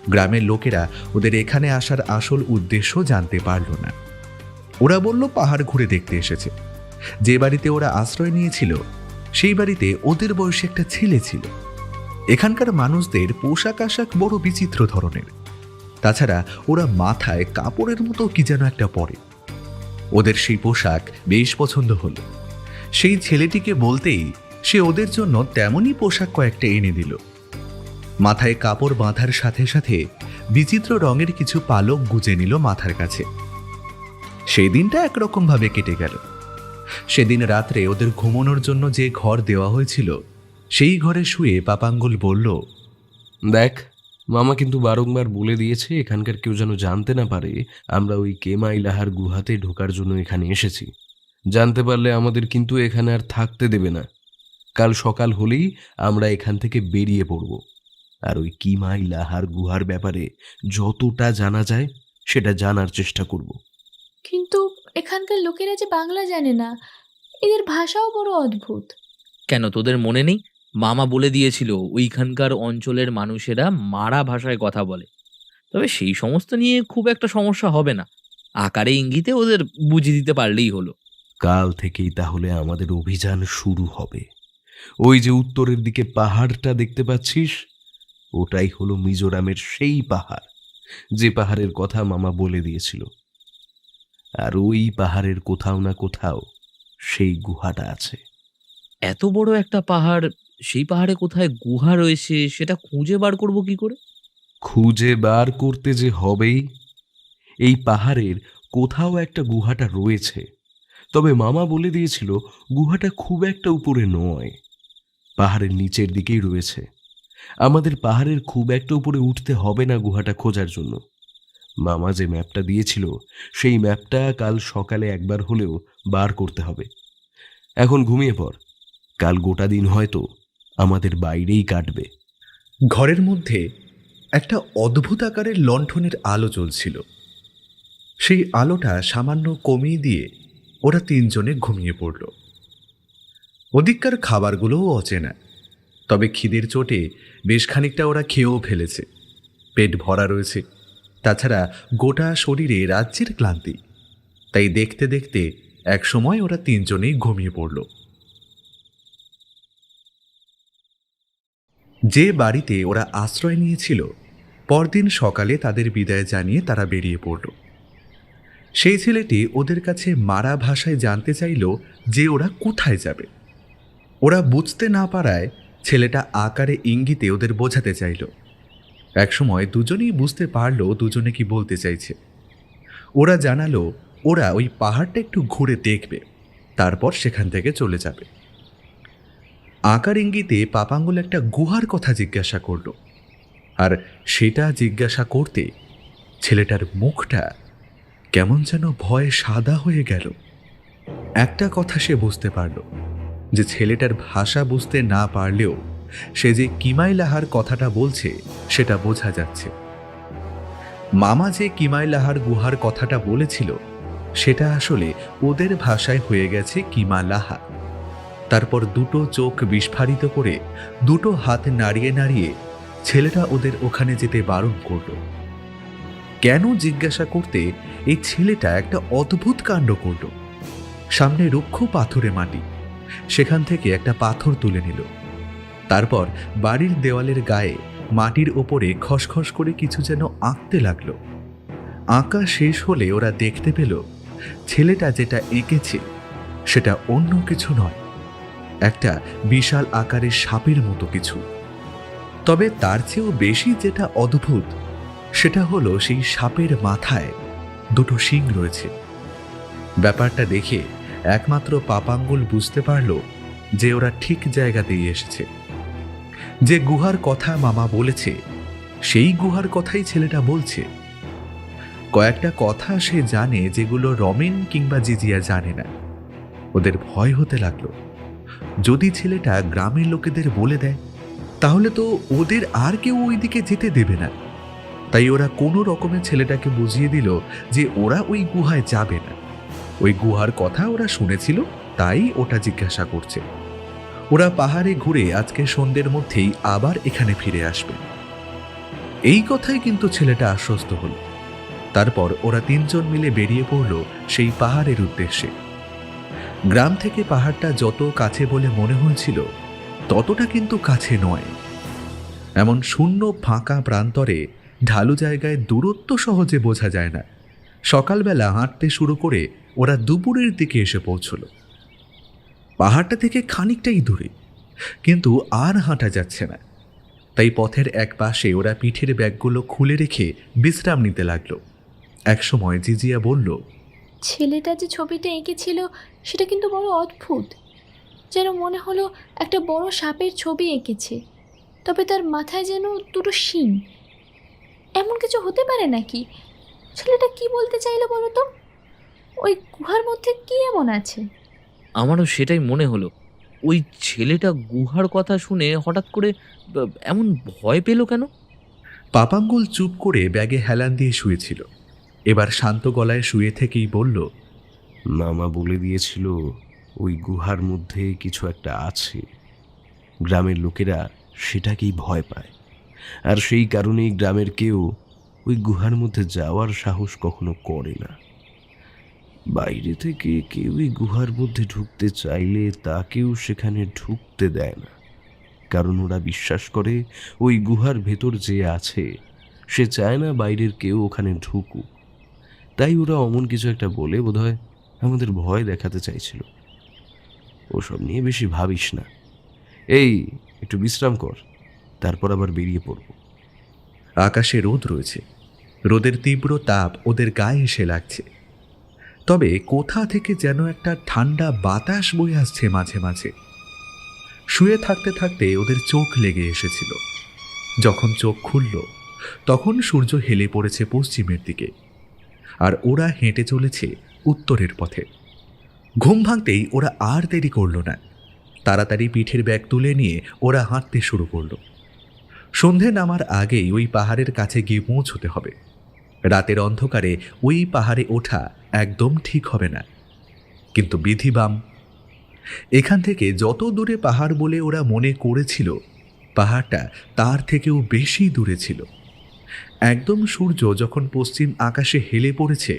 গ্রামের লোকেরা ওদের এখানে আসার আসল উদ্দেশ্য জানতে পারল না। ওরা বলল পাহাড় ঘুরে দেখতে এসেছে। যে বাড়িতে ওরা আশ্রয় নিয়েছিল সেই বাড়িতে ওদের বয়সী একটা ছেলে ছিল। এখানকার মানুষদের পোশাক আশাক বড় বিচিত্র ধরনের, তাছাড়া ওরা মাথায় কাপড়ের মতো কি যেন একটা পরে। ওদের সেই পোশাক বেশ পছন্দ হলো। সেই ছেলেটিকে বলতেই সে ওদের জন্য তেমনই পোশাক কয়েকটা এনে দিল। মাথায় কাপড় বাঁধার সাথে সাথে বিচিত্র রঙের কিছু পালক গুজে নিল মাথার কাছে। সেই দিনটা একরকম ভাবে কেটে গেল। সেদিন রাত্রে ওদের ঘুমানোর জন্য যে ঘর দেওয়া হয়েছিল সেই ঘরে শুয়ে পাপাঙ্গুল বলল, দেখ, মামা কিন্তু বারংবার বলে দিয়েছে এখানকার কেউ যেন জানতে না পারে আমরা ওই কেমাইলাহার গুহাতে ঢোকার জন্য এখানে এসেছি। জানতে পারলে আমাদের কিন্তু এখানে আর থাকতে দেবে না। কাল সকাল হলেই আমরা এখান থেকে বেরিয়ে পড়ব, আর ওই কিমাইলাহার গুহার ব্যাপারে যতটা জানা যায় সেটা জানার চেষ্টা করব। কিন্তু এখানকার লোকেরা যে বাংলা জানে না, এদের ভাষাও বড় অদ্ভুত। কেন তোদের মনে নেই? মামা বলে দিয়েছিল ওইখানকার অঞ্চলের মানুষেরা মারা ভাষায় কথা বলে। তবে সেই সমস্ত নিয়ে খুব একটা সমস্যা হবে না, আকারে ইঙ্গিতে ওদের বুঝিয়ে দিতে পারলেই হলো। কাল থেকেই তাহলে আমাদের অভিযান শুরু হবে। ওই যে উত্তরের দিকে পাহাড়টা দেখতে পাচ্ছিস, ওটাই হলো মিজোরামের সেই পাহাড় যে পাহাড়ের কথা মামা বলে দিয়েছিল। আর ওই পাহাড়ের কোথাও না কোথাও সেই গুহাটা আছে। এত বড় একটা পাহাড়, সেই পাহাড়ে কোথায় গুহা রয়েছে সেটা খুঁজে বার করব কি করে? খুঁজে বার করতে যে হবেই। এই পাহাড়ের কোথাও একটা গুহাটা রয়েছে, তবে মামা বলে দিয়েছিল গুহাটা খুব একটা উপরে নয়, পাহাড়ের নিচের দিকেই রয়েছে। আমাদের পাহাড়ের খুব একটা উপরে উঠতে হবে না গুহাটা খোঁজার জন্য। মামা যে ম্যাপটা দিয়েছিল সেই ম্যাপটা কাল সকালে একবার হলেও বার করতে হবে। এখন ঘুমিয়ে পড়, কাল গোটা দিন হয়তো আমাদের বাইরেই কাটবে। ঘরের মধ্যে একটা অদ্ভুত আকারের লণ্ঠনের আলো জ্বলছিল। সেই আলোটা সামান্য কমিয়ে দিয়ে ওরা তিনজনে ঘুমিয়ে পড়ল। ওদিককার খাবারগুলোও অচেনা, তবে খিদের চোটে বেশ খানিকটা ওরা খেয়েও ফেলেছে। পেট ভরা রয়েছে, তাছাড়া গোটা শরীরে রাজ্যের ক্লান্তি। তাই দেখতে দেখতে একসময় ওরা তিনজনেই ঘুমিয়ে পড়ল। যে বাড়িতে ওরা আশ্রয় নিয়েছিল, পরদিন সকালে তাদের বিদায় জানিয়ে তারা বেরিয়ে পড়ল। সেই ছেলেটি ওদের কাছে মারা ভাষায় জানতে চাইল যে ওরা কোথায় যাবে। ওরা বুঝতে না পারায় ছেলেটা আকারে ইঙ্গিতে ওদের বোঝাতে চাইল। একসময় দুজনেই বুঝতে পারল দুজনে কি বলতে চাইছে। ওরা জানালো ওরা ওই পাহাড়টা একটু ঘুরে দেখবে, তারপর সেখান থেকে চলে যাবে। আকার ইঙ্গিতে পাপাঙ্গুল একটা গুহার কথা জিজ্ঞাসা করল, আর সেটা জিজ্ঞাসা করতে ছেলেটার মুখটা কেমন যেন ভয়ে সাদা হয়ে গেল। একটা কথা সে বুঝতে পারল যে ছেলেটার ভাষা বুঝতে না পারলেও সে যে কিমাই লাহার কথাটা বলছে সেটা বোঝা যাচ্ছে। মামা যে কিমাই লাহার গুহার কথাটা বলেছিল সেটা আসলে ওদের ভাষায় হয়ে গেছে কিমা লাহা। তারপর দুটো চোখ বিস্ফারিত করে দুটো হাত নাড়িয়ে নাড়িয়ে ছেলেটা ওদের ওখানে যেতে বারণ করল। কেন জিজ্ঞাসা করতে এই ছেলেটা একটা অদ্ভুত কাণ্ড করল। সামনে রুক্ষ পাথরে মাটি, সেখান থেকে একটা পাথর তুলে নিল। তারপর বাড়ির দেওয়ালের গায়ে মাটির ওপরে খসখস করে কিছু যেন আঁকতে লাগলো। আঁকা শেষ হলে ওরা দেখতে পেল ছেলেটা যেটা এঁকেছে সেটা অন্য কিছু নয়, একটা বিশাল আকারের সাপের মতো কিছু। তবে তার চেয়েও বেশি যেটা অদ্ভুত সেটা হলো সেই সাপের মাথায় দুটো শিং রয়েছে। ব্যাপারটা দেখে একমাত্র পাপাঙ্গুল বুঝতে পারল যে ওরা ঠিক জায়গাতেই এসেছে। যে গুহার কথা মামা বলেছে সেই গুহার কথাই ছেলেটা বলছে। কয়েকটা কথা সে জানে যেগুলো রমেন কিংবা জিজিয়া জানে না। ওদের ভয় হতে লাগলো, যদি ছেলেটা গ্রামের লোকেদের বলে দেয় তাহলে তো ওদের আর কেউ ওইদিকে যেতে দেবে না। তাই ওরা কোনো রকমে ছেলেটাকে বুঝিয়ে দিল যে ওরা ওই গুহায় যাবে না। ওই গুহার কথা ওরা শুনেছিল, তাই ওটা জিজ্ঞাসা করছে। ওরা পাহাড়ে ঘুরে আজকে সন্ধ্যের মধ্যেই আবার এখানে ফিরে আসবে। এই কথাই কিন্তু ছেলেটা আশ্বস্ত হল। তারপর ওরা তিনজন মিলে বেরিয়ে পড়ল সেই পাহাড়ের উদ্দেশ্যে। গ্রাম থেকে পাহাড়টা যত কাছে বলে মনে হয়েছিল ততটা কিন্তু কাছে নয়। এমন শূন্য ফাঁকা প্রান্তরে ঢালু জায়গায় দূরত্ব সহজে বোঝা যায় না। সকালবেলা হাঁটতে শুরু করে ওরা দুপুরের দিকে এসে পৌঁছল। পাহাড়টা থেকে খানিকটাই দূরে, কিন্তু আর হাঁটা যাচ্ছে না। তাই পথের এক পাশে ওরা পিঠের ব্যাগগুলো খুলে রেখে বিশ্রাম নিতে লাগলো। একসময় জিজিয়া বলল, ছেলেটা যে ছবিটা এঁকেছিল সেটা কিন্তু বড় অদ্ভুত। যেন মনে হলো একটা বড় সাপের ছবি এঁকেছে, তবে তার মাথায় যেন দুটো শিং। এমন কিছু হতে পারে নাকি? ছেলেটা কি বলতে চাইলো বলো তো? ওই গুহার মধ্যে কি এমন আছে? আমারও সেটাই মনে হলো। ওই ছেলেটা গুহার কথা শুনে হঠাৎ করে এমন ভয় পেল কেন? পাপাঙ্গুল চুপ করে ব্যাগে হেলান দিয়ে শুয়েছিল। এবার শান্ত গলায় শুয়ে থেকেই বলল, মামা বলে দিয়েছিল ওই গুহার মধ্যে কিছু একটা আছে। গ্রামের লোকেরা সেটাকেই ভয় পায়, আর সেই কারণেই গ্রামের কেউ ওই গুহার মধ্যে যাওয়ার সাহস কখনো করে না। বাইরে থেকে কেউই গুহার মধ্যে ঢুকতে চাইলে তাকেও সেখানে ঢুকতে দেয় না, কারণ ওরা বিশ্বাস করে ওই গুহার ভেতর যে আছে সে চায় না বাইরের কেউ ওখানে ঢুকুক। তাই ওরা অমন কিছু একটা বলে বোধহয় আমাদের ভয় দেখাতে চাইছিল। ওসব নিয়ে বেশি ভাবিস না, এই একটু বিশ্রাম কর, তারপর আবার বেরিয়ে পড়ব। আকাশে রোদ রয়েছে। রোদের তীব্র তাপ ওদের গায়ে এসে লাগছে। তবে কোথা থেকে যেন একটা ঠান্ডা বাতাস বয়ে আসছে মাঝে মাঝে। শুয়ে থাকতে থাকতে ওদের চোখ লেগে এসেছিল। যখন চোখ খুলল তখন সূর্য হেলে পড়েছে পশ্চিমের দিকে, আর ওরা হেঁটে চলেছে উত্তরের পথে। ঘুম ভাঙতেই ওরা আর দেরি করল না। তাড়াতাড়ি পিঠের ব্যাগ তুলে নিয়ে ওরা হাঁটতে শুরু করল। সন্ধে নামার আগেই ওই পাহাড়ের কাছে গিয়ে পৌঁছতে হবে। রাতের অন্ধকারে ওই পাহাড়ে ওঠা একদম ঠিক হবে না, কিন্তু বিধিবাম। এখান থেকে যত দূরে পাহাড় বলে ওরা মনে করেছিল, পাহাড়টা তার থেকেও বেশি দূরে ছিল। একদম সূর্য যখন পশ্চিম আকাশে হেলে পড়েছে,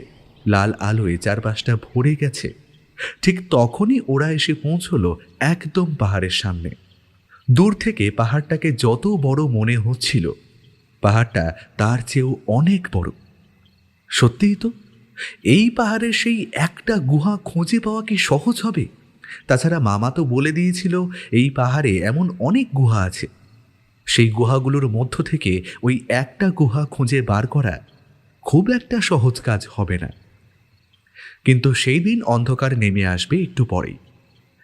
লাল আলোয় চারপাশটা ভরে গেছে, ঠিক তখনই ওরা এসে পৌঁছলো একদম পাহাড়ের সামনে। দূর থেকে পাহাড়টাকে যত বড় মনে হচ্ছিল, পাহাড়টা তার চেয়েও অনেক বড়। সত্যিই তো, এই পাহাড়ের সেই একটা গুহা খুঁজে পাওয়া কি সহজ হবে? তাছাড়া মামা তো বলে দিয়েছিল এই পাহাড়ে এমন অনেক গুহা আছে। সেই গুহাগুলোর মধ্য থেকে ওই একটা গুহা খুঁজে বার করা খুব একটা সহজ কাজ হবে না। কিন্তু সেই দিন অন্ধকার নেমে আসবে একটু পরেই।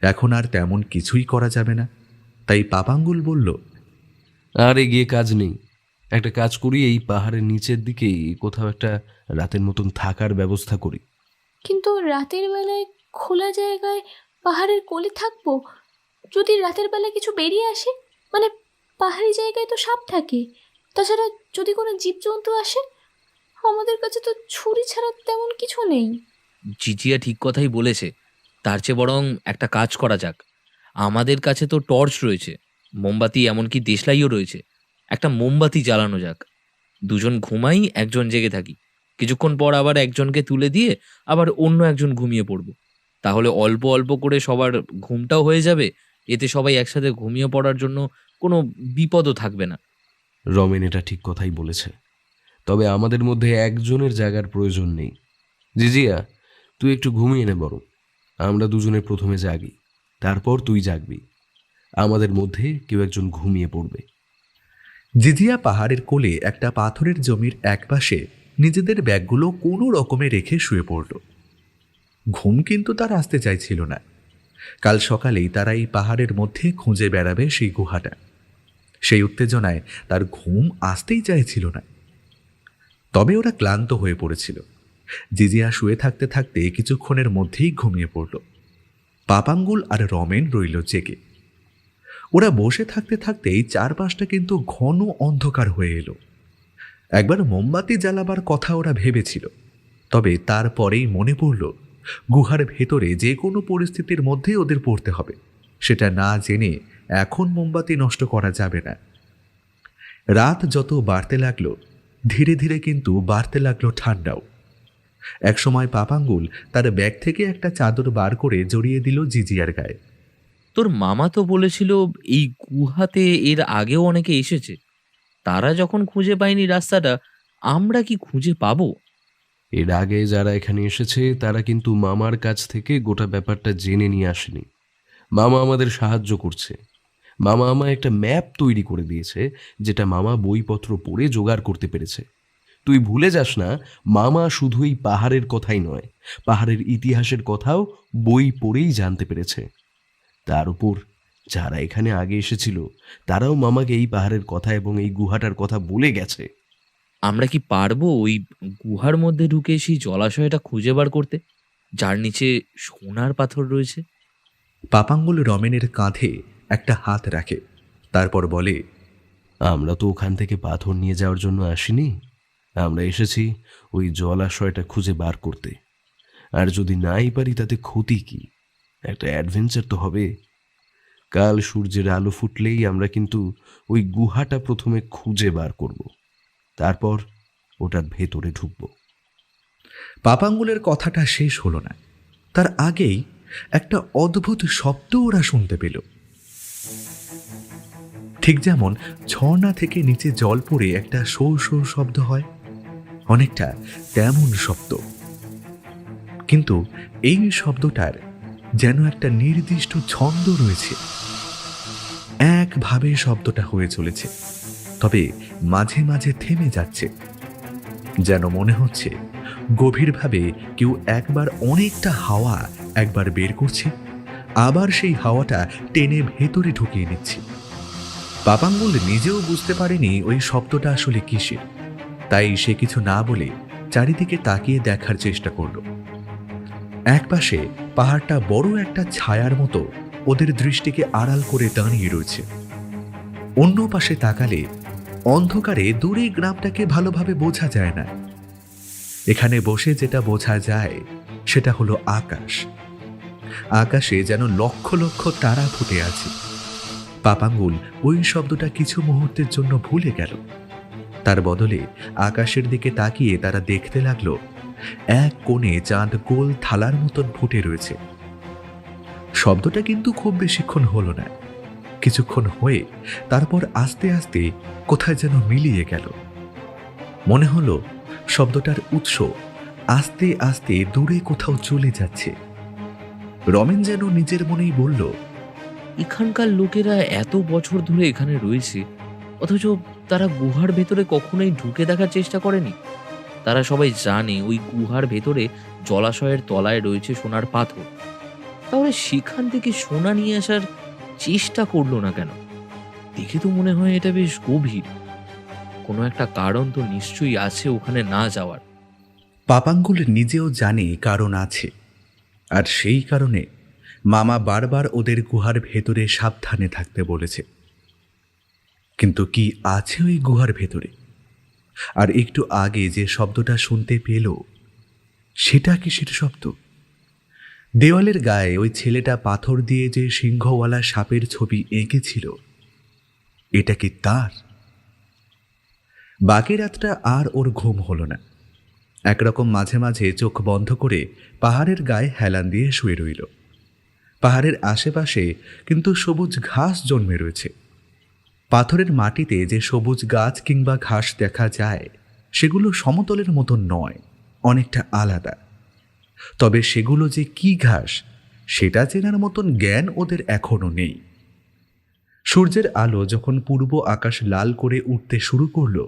এখন আর তেমন কিছুই করা যাবে না। তাই পাপাঙ্গুল বলল, আর এগিয়ে কাজ নেই, একটা কাজ করি, এই পাহাড়ের নিচের দিকেই কোথাও একটা রাতের মতন থাকার ব্যবস্থা করি। কিন্তু রাতের বেলায় খোলা জায়গায় পাহাড়ের কোলে থাকবো, যদি রাতের বেলায় কিছু বেরিয়ে আসে, মানে পাহাড়ি জায়গায় তো সাপ থাকে, তাছাড়া যদি কোনো জীবজন্তু আসে, আমাদের কাছে তো ছুরি ছাড়া তেমন কিছু নেই। জিজিয়া ঠিক কথাই বলেছে। তার চেয়ে বরং একটা কাজ করা যাক। আমাদের কাছে তো টর্চ রয়েছে, মোমবাতি, এমনকি দেশলাইও রয়েছে। একটা মোমবাতি জ্বালানো যাক। দুজন ঘুমাই, একজন জেগে থাকি। কিছুক্ষণ পর আবার একজনকে তুলে দিয়ে আবার অন্য একজন ঘুমিয়ে পড়ব। তাহলে অল্প অল্প করে সবার ঘুমটাও হয়ে যাবে। এতে সবাই একসাথে ঘুমিয়ে পড়ার জন্য কোনো বিপদও থাকবে না। রমেন এটা ঠিক কথাই বলেছে, তবে আমাদের মধ্যে একজনের জায়গার প্রয়োজন নেই। জিজিয়া, তুই একটু ঘুমিয়ে নে বরং। আমরা দুজনে প্রথমে জাগি, তারপর তুই জাগবি। আমাদের মধ্যে কেউ একজন ঘুমিয়ে পড়বে। জিজিয়া পাহাড়ের কোলে একটা পাথরের জমির একপাশে নিজেদের ব্যাগগুলো কোনো রকমে রেখে শুয়ে পড়ল। ঘুম কিন্তু তার আসতে চাইছিল না। কাল সকালেই তারা এই পাহাড়ের মধ্যে খুঁজে বেড়াবে সেই গুহাটা। সেই উত্তেজনায় তার ঘুম আসতেই চাইছিল না। তবে ওরা ক্লান্ত হয়ে পড়েছিল। জিজিয়া শুয়ে থাকতে থাকতে কিছুক্ষণের মধ্যেই ঘুমিয়ে পড়ল। পাপাঙ্গুল আর রমেন রইল জেগে। ওরা বসে থাকতে থাকতেই চারপাশটা কিন্তু ঘন অন্ধকার হয়ে এলো। একবার মোমবাতি জ্বালাবার কথা ওরা ভেবেছিল, তবে তারপরেই মনে পড়ল গুহার ভেতরে যে কোনো পরিস্থিতির মধ্যে ওদের পড়তে হবে। সেটা না জেনে এখন মোমবাতি নষ্ট করা যাবে না। রাত যত বাড়তে লাগলো, ধীরে ধীরে কিন্তু বাড়তে লাগলো ঠান্ডাও। একসময় পাপাঙ্গুল তার ব্যাগ থেকে একটা চাদর বার করে জড়িয়ে দিল জিজিয়ার গায়ে। তোর মামা তো বলেছিল এই গুহাতে এর আগেও অনেকে এসেছে। তারা যখন খুঁজে পায়নি রাস্তাটা, আমরা কি খুঁজে পাবো? এর আগে যারা এখানে এসেছে তারা কিন্তু মামার কাছ থেকে গোটা ব্যাপারটা জেনে নিয়ে আসেনি। মামা আমাদের সাহায্য করছে। মামা আমায় একটা ম্যাপ তৈরি করে দিয়েছে, যেটা মামা বইপত্র পড়ে জোগাড় করতে পেরেছে। তুই ভুলে যাস না, মামা শুধু এই পাহাড়ের কথাই নয়, পাহাড়ের ইতিহাসের কথাও বই পড়েই জানতে পেরেছে। তার উপর যারা এখানে আগে এসেছিল তারাও মামাকে এই পাহাড়ের কথা এবং এই গুহাটার কথা বলে গেছে। আমরা কি পারবো ওই গুহার মধ্যে ঢুকে সেই জলাশয়টা খুঁজে বার করতে, যার নিচে সোনার পাথর রয়েছে? পাপাঙ্গুল রমেনের কাঁধে একটা হাত রাখে, তারপর বলে, আমরা তো ওখান থেকে পাথর নিয়ে যাওয়ার জন্য আসিনি। আমরা এসেছি ওই জলাশয়টা খুঁজে বার করতে। আর যদি নাই পারি তাতে ক্ষতি কি? একটা অ্যাডভেঞ্চার তো হবে। কাল সূর্যের আলো ফুটলেই আমরা কিন্তু ওই গুহাটা প্রথমে খুঁজে বার করব, তারপর ওটার ভেতরে ঢুকবো। পাপাঙ্গুলের কথাটা শেষ হলো না, তার আগেই একটা অদ্ভুত শব্দ ওরা শুনতে পেল। ঠিক যেমন ঝর্ণা থেকে নিচে জল পড়ে একটা শো শো শব্দ হয়, অনেকটা তেমন শব্দ। কিন্তু এই শব্দটার যেন একটা নির্দিষ্ট ছন্দ রয়েছে। একভাবে শব্দটা হয়ে চলেছে, তবে মাঝে মাঝে থেমে যাচ্ছে। যেন মনে হচ্ছে গভীরভাবে কেউ একবার অনেকটা হাওয়া একবার বের করছে, আবার সেই হাওয়াটা টেনে ভেতরে ঢুকিয়ে নিচ্ছে। পাপাঙ্গুল নিজেও বুঝতে পারেনি ওই শব্দটা আসলে কিসের, তাই সে কিছু না বলে চারিদিকে তাকিয়ে দেখার চেষ্টা করল। একপাশে পাহাড়টা বড় একটা ছায়ার মতো ওদের দৃষ্টিকে আড়াল করে দাঁড়িয়ে রয়েছে। অন্য পাশে তাকালে অন্ধকারে দূরে গ্রামটাকে ভালোভাবে বোঝা যায় না। এখানে বসে যেটা বোঝা যায় সেটা হলো আকাশ। আকাশে যেন লক্ষ লক্ষ তারা ফুটে আছে। পাপাঙ্গুল ওই শব্দটা কিছু মুহূর্তের জন্য ভুলে গেল। তার বদলে আকাশের দিকে তাকিয়ে তারা দেখতে লাগলো এক কোণে চাঁদ গোল থালার মতন ফুটে রয়েছে। শব্দটা কিন্তু খুব বেশিক্ষণ হলো না। কিছুক্ষণ হয়ে তারপর আস্তে আস্তে কোথায় যেন মিলিয়ে গেল। মনে হলো শব্দটার উৎস আস্তে আস্তে দূরে কোথাও চলে যাচ্ছে। রমেন যেন নিজের মনেই বলল, এখানকার লোকেরা এত বছর ধরে এখানে রয়েছে, অথচ তারা গুহার ভেতরে কখনোই ঢুকে দেখার চেষ্টা করেনি। তারা সবাই জানে ওই গুহার ভেতরে জলাশয়ের তলায় রয়েছে সোনার পাথর, তাহলে সেখান থেকে সোনা নিয়ে আসার চেষ্টা করলো না কেন? দেখে তো মনে হয় এটা বেশ গভীর। কোনো একটা কারণ তো নিশ্চয়ই আছে ওখানে না যাওয়ার। পাপাঙ্গুল নিজেও জানে কারণ আছে, আর সেই কারণে মামা বারবার ওদের গুহার ভেতরে সাবধানে থাকতে বলেছে। কিন্তু কি আছে ওই গুহার ভেতরে? আর একটু আগে যে শব্দটা শুনতে পেল, সেটা কিসের শব্দ? দেওয়ালের গায়ে ওই ছেলেটা পাথর দিয়ে যে সিংহওয়ালা সাপের ছবি এঁকেছিল, এটা কি তার? বাকি রাতটা আর ওর ঘুম হলো না। একরকম মাঝে মাঝে চোখ বন্ধ করে পাহাড়ের গায়ে হেলান দিয়ে শুয়ে রইল। পাহাড়ের আশেপাশে কিন্তু সবুজ ঘাস জন্মে রয়েছে। পাথরের মাটিতে যে সবুজ গাছ কিংবা ঘাস দেখা যায়, সেগুলো সমতলের মতো নয়, অনেকটা আলাদা। তবে সেগুলো যে কি ঘাস, সেটা চেনার মতন জ্ঞান ওদের এখনো নেই। সূর্যের আলো যখন পূর্ব আকাশ লাল করে উঠতে শুরু করলো,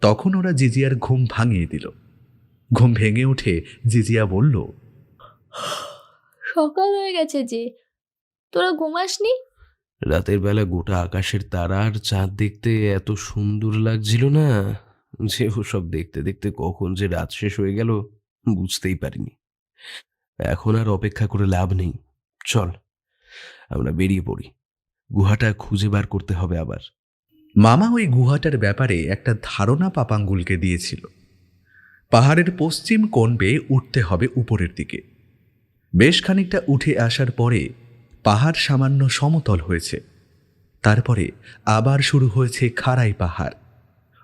তখন ওরা জিজিয়ার ঘুম ভাঙিয়ে দিল। ঘুম ভেঙে উঠে জিজিয়া বলল, সকাল হয়ে গেছে যে, তোরা ঘুমাসনি? রাতের বেলা গোটা আকাশের তারা আর চাঁদ দেখতে এত সুন্দর লাগছিল না যে ওসব দেখতে দেখতে কখন যে রাত শেষ হয়ে গেল বুঝতেই পারিনি। এখন আর অপেক্ষা করে লাভ নেই, চল আমরা বেরিয়ে পড়ি। গুহাটা খুঁজে বার করতে হবে আবার। মামা ওই গুহাটার ব্যাপারে একটা ধারণা পাপাঙ্গুলকে দিয়েছিল। পাহাড়ের পশ্চিম কোণ বেয়ে উঠতে হবে উপরের দিকে। বেশ খানিকটা উঠে আসার পরে পাহাড় সামান্য সমতল হয়েছে। তারপরে আবার শুরু হয়েছে খাড়াই পাহাড়।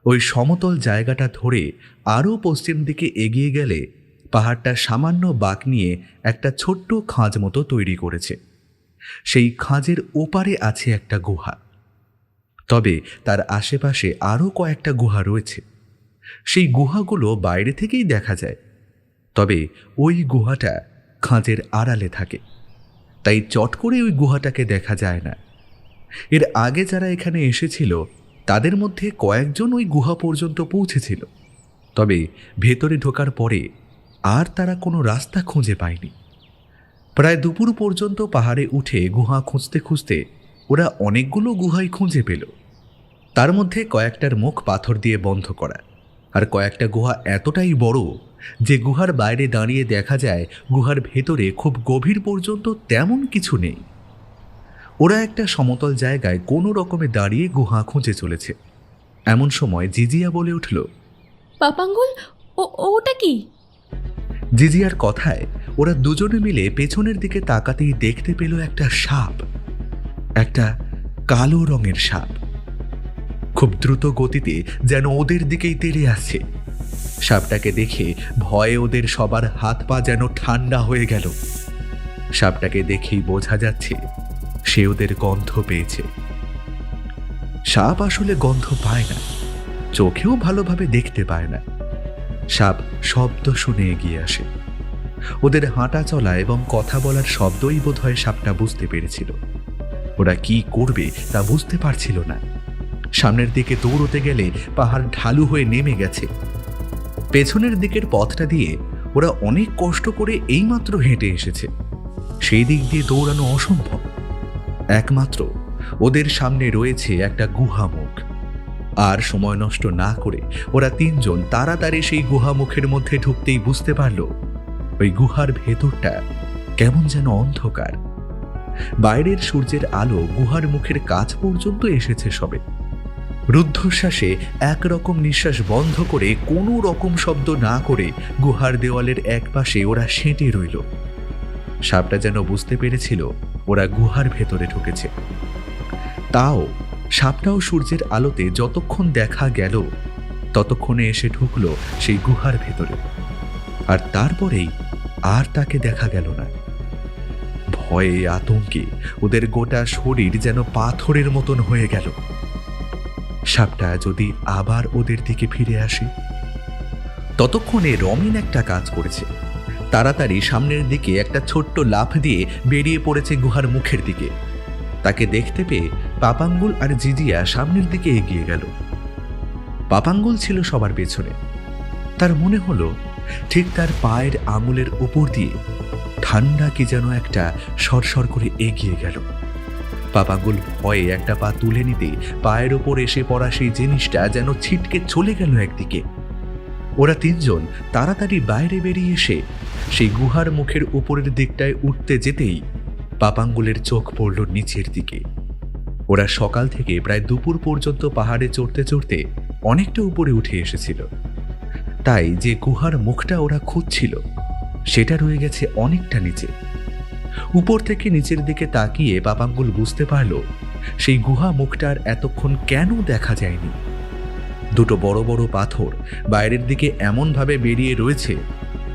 ওই সমতল জায়গাটা ধরে আরও পশ্চিম দিকে এগিয়ে গেলে পাহাড়টা সামান্য বাঁক নিয়ে একটা ছোট্ট খাঁজ মতো তৈরি করেছে। সেই খাঁজের ওপারে আছে একটা গুহা। তবে তার আশেপাশে আরও কয়েকটা গুহা রয়েছে। সেই গুহাগুলো বাইরে থেকেই দেখা যায়, তবে ওই গুহাটা খাঁজের আড়ালে থাকে, তাই চট করে ওই গুহাটাকে দেখা যায় না। এর আগে যারা এখানে এসেছিল তাদের মধ্যে কয়েকজন ওই গুহা পর্যন্ত পৌঁছেছিল, তবে ভেতরে ঢোকার পরে আর তারা কোনো রাস্তা খুঁজে পায়নি। প্রায় দুপুর পর্যন্ত পাহাড়ে উঠে গুহা খুঁজতে খুঁজতে ওরা অনেকগুলো গুহাই খুঁজে পেল। তার মধ্যে কয়েকটার মুখ পাথর দিয়ে বন্ধ করা, আর কয়েকটা গুহা এতটাই বড় যে গুহার বাইরে দাঁড়িয়ে দেখা যায় গুহার ভেতরে খুব গভীর পর্যন্ত তেমন কিছু নেই। ওরা একটা সমতল জায়গায় কোনো রকমে দাঁড়িয়ে গুহা খুঁজে চলেছে। এমন সময় জিজিয়া বলে উঠল, পাপাঙ্গুল, ওটা কি? জিজিয়ার কথায় ওরা দুজনে মিলে পেছনের দিকে তাকাতেই দেখতে পেল একটা সাপ, একটা কালো রঙের সাপ। খুব দ্রুত গতিতে যেন ওদের দিকেই তেড়ে আসছে। সাপটাকে দেখে ভয়ে ওদের সবার হাত পা যেন ঠান্ডা হয়ে গেল। সাপটাকে দেখেই বোঝা যাচ্ছে সে ওদের গন্ধ পেয়েছে। সাপ আসলে গন্ধ পায় না, চোখেও ভালোভাবে দেখতে পায় না। সাপ শব্দ শুনে এগিয়ে আসে। ওদের হাঁটা চলা এবং কথা বলার শব্দই বোধহয় সাপটা বুঝতে পেরেছিল। ওরা কি করবে তা বুঝতে পারছিল না। সামনের দিকে দৌড়তে গেলে পাহাড় ঢালু হয়ে নেমে গেছে। পেছনের দিকের পথটা দিয়ে ওরা অনেক কষ্ট করে এইমাত্র হেঁটে এসেছে। সেই দিক দিয়ে দৌড়ানো অসম্ভব। একমাত্র ওদের সামনে রয়েছে একটা গুহা মুখ। আর সময় নষ্ট না করে ওরা তিনজন তাড়াতাড়ি সেই গুহা মুখের মধ্যে ঢুকতেই বুঝতে পারল ওই গুহার ভেতরটা কেমন যেন অন্ধকার। বাইরের সূর্যের আলো গুহার মুখের কাছ পর্যন্ত এসেছে সবে। রুদ্ধশ্বাসে একরকম নিঃশ্বাস বন্ধ করে কোনো রকম শব্দ না করে গুহার দেওয়ালের একপাশে ওরা সেঁটে রইল। সাপটা যেন বুঝতে পেরেছিল ওরা গুহার ভেতরে ঢুকেছে। তাও সাপটাও সূর্যের আলোতে যতক্ষণ দেখা গেল ততক্ষণে এসে ঢুকলো সেই গুহার ভেতরে। আর তারপরেই আর তাকে দেখা গেল না। ভয়ে আতঙ্কে ওদের গোটা শরীর যেন পাথরের মতন হয়ে গেল। সাপটা যদি আবার ওদের দিকে ফিরে আসে। ততক্ষণে রমেন একটা কাজ করেছে। তাড়াতাড়ি সামনের দিকে একটা ছোট্ট লাফ দিয়ে বেরিয়ে পড়েছে গুহার মুখের দিকে। তাকে দেখতে পেয়ে পাপাঙ্গুল আর জিজিয়া সামনের দিকে এগিয়ে গেল। পাপাঙ্গুল ছিল সবার পেছনে। তার মনে হলো ঠিক তার পায়ের আঙুলের উপর দিয়ে ঠান্ডা কি যেন একটা সরসর করে এগিয়ে গেল। পাপাঙ্গুল ভয়ে একটা পা তুলে নিতে পায়ের ওপর এসে পড়া সেই জিনিসটা যেন ছিটকে চলে গেল একদিকে। ওরা তিনজন তাড়াতাড়ি বাইরে বেরিয়ে এসে সেই গুহার মুখের উপরের দিকটায় উঠতে যেতেই পাপাঙ্গুলের চোখ পড়ল নিচের দিকে। ওরা সকাল থেকে প্রায় দুপুর পর্যন্ত পাহাড়ে চড়তে চড়তে অনেকটা উপরে উঠে এসেছিল। তাই যে গুহার মুখটা ওরা খুঁজছিল সেটা রয়ে গেছে অনেকটা নিচে। উপর থেকে নিচের দিকে তাকিয়ে পাপাঙ্গুল বুঝতে পারল সেই গুহা মুখটার এতক্ষণ কেন দেখা যায়নি। দুটো বড় বড় পাথর বাইরের দিকে এমনভাবে বেরিয়ে রয়েছে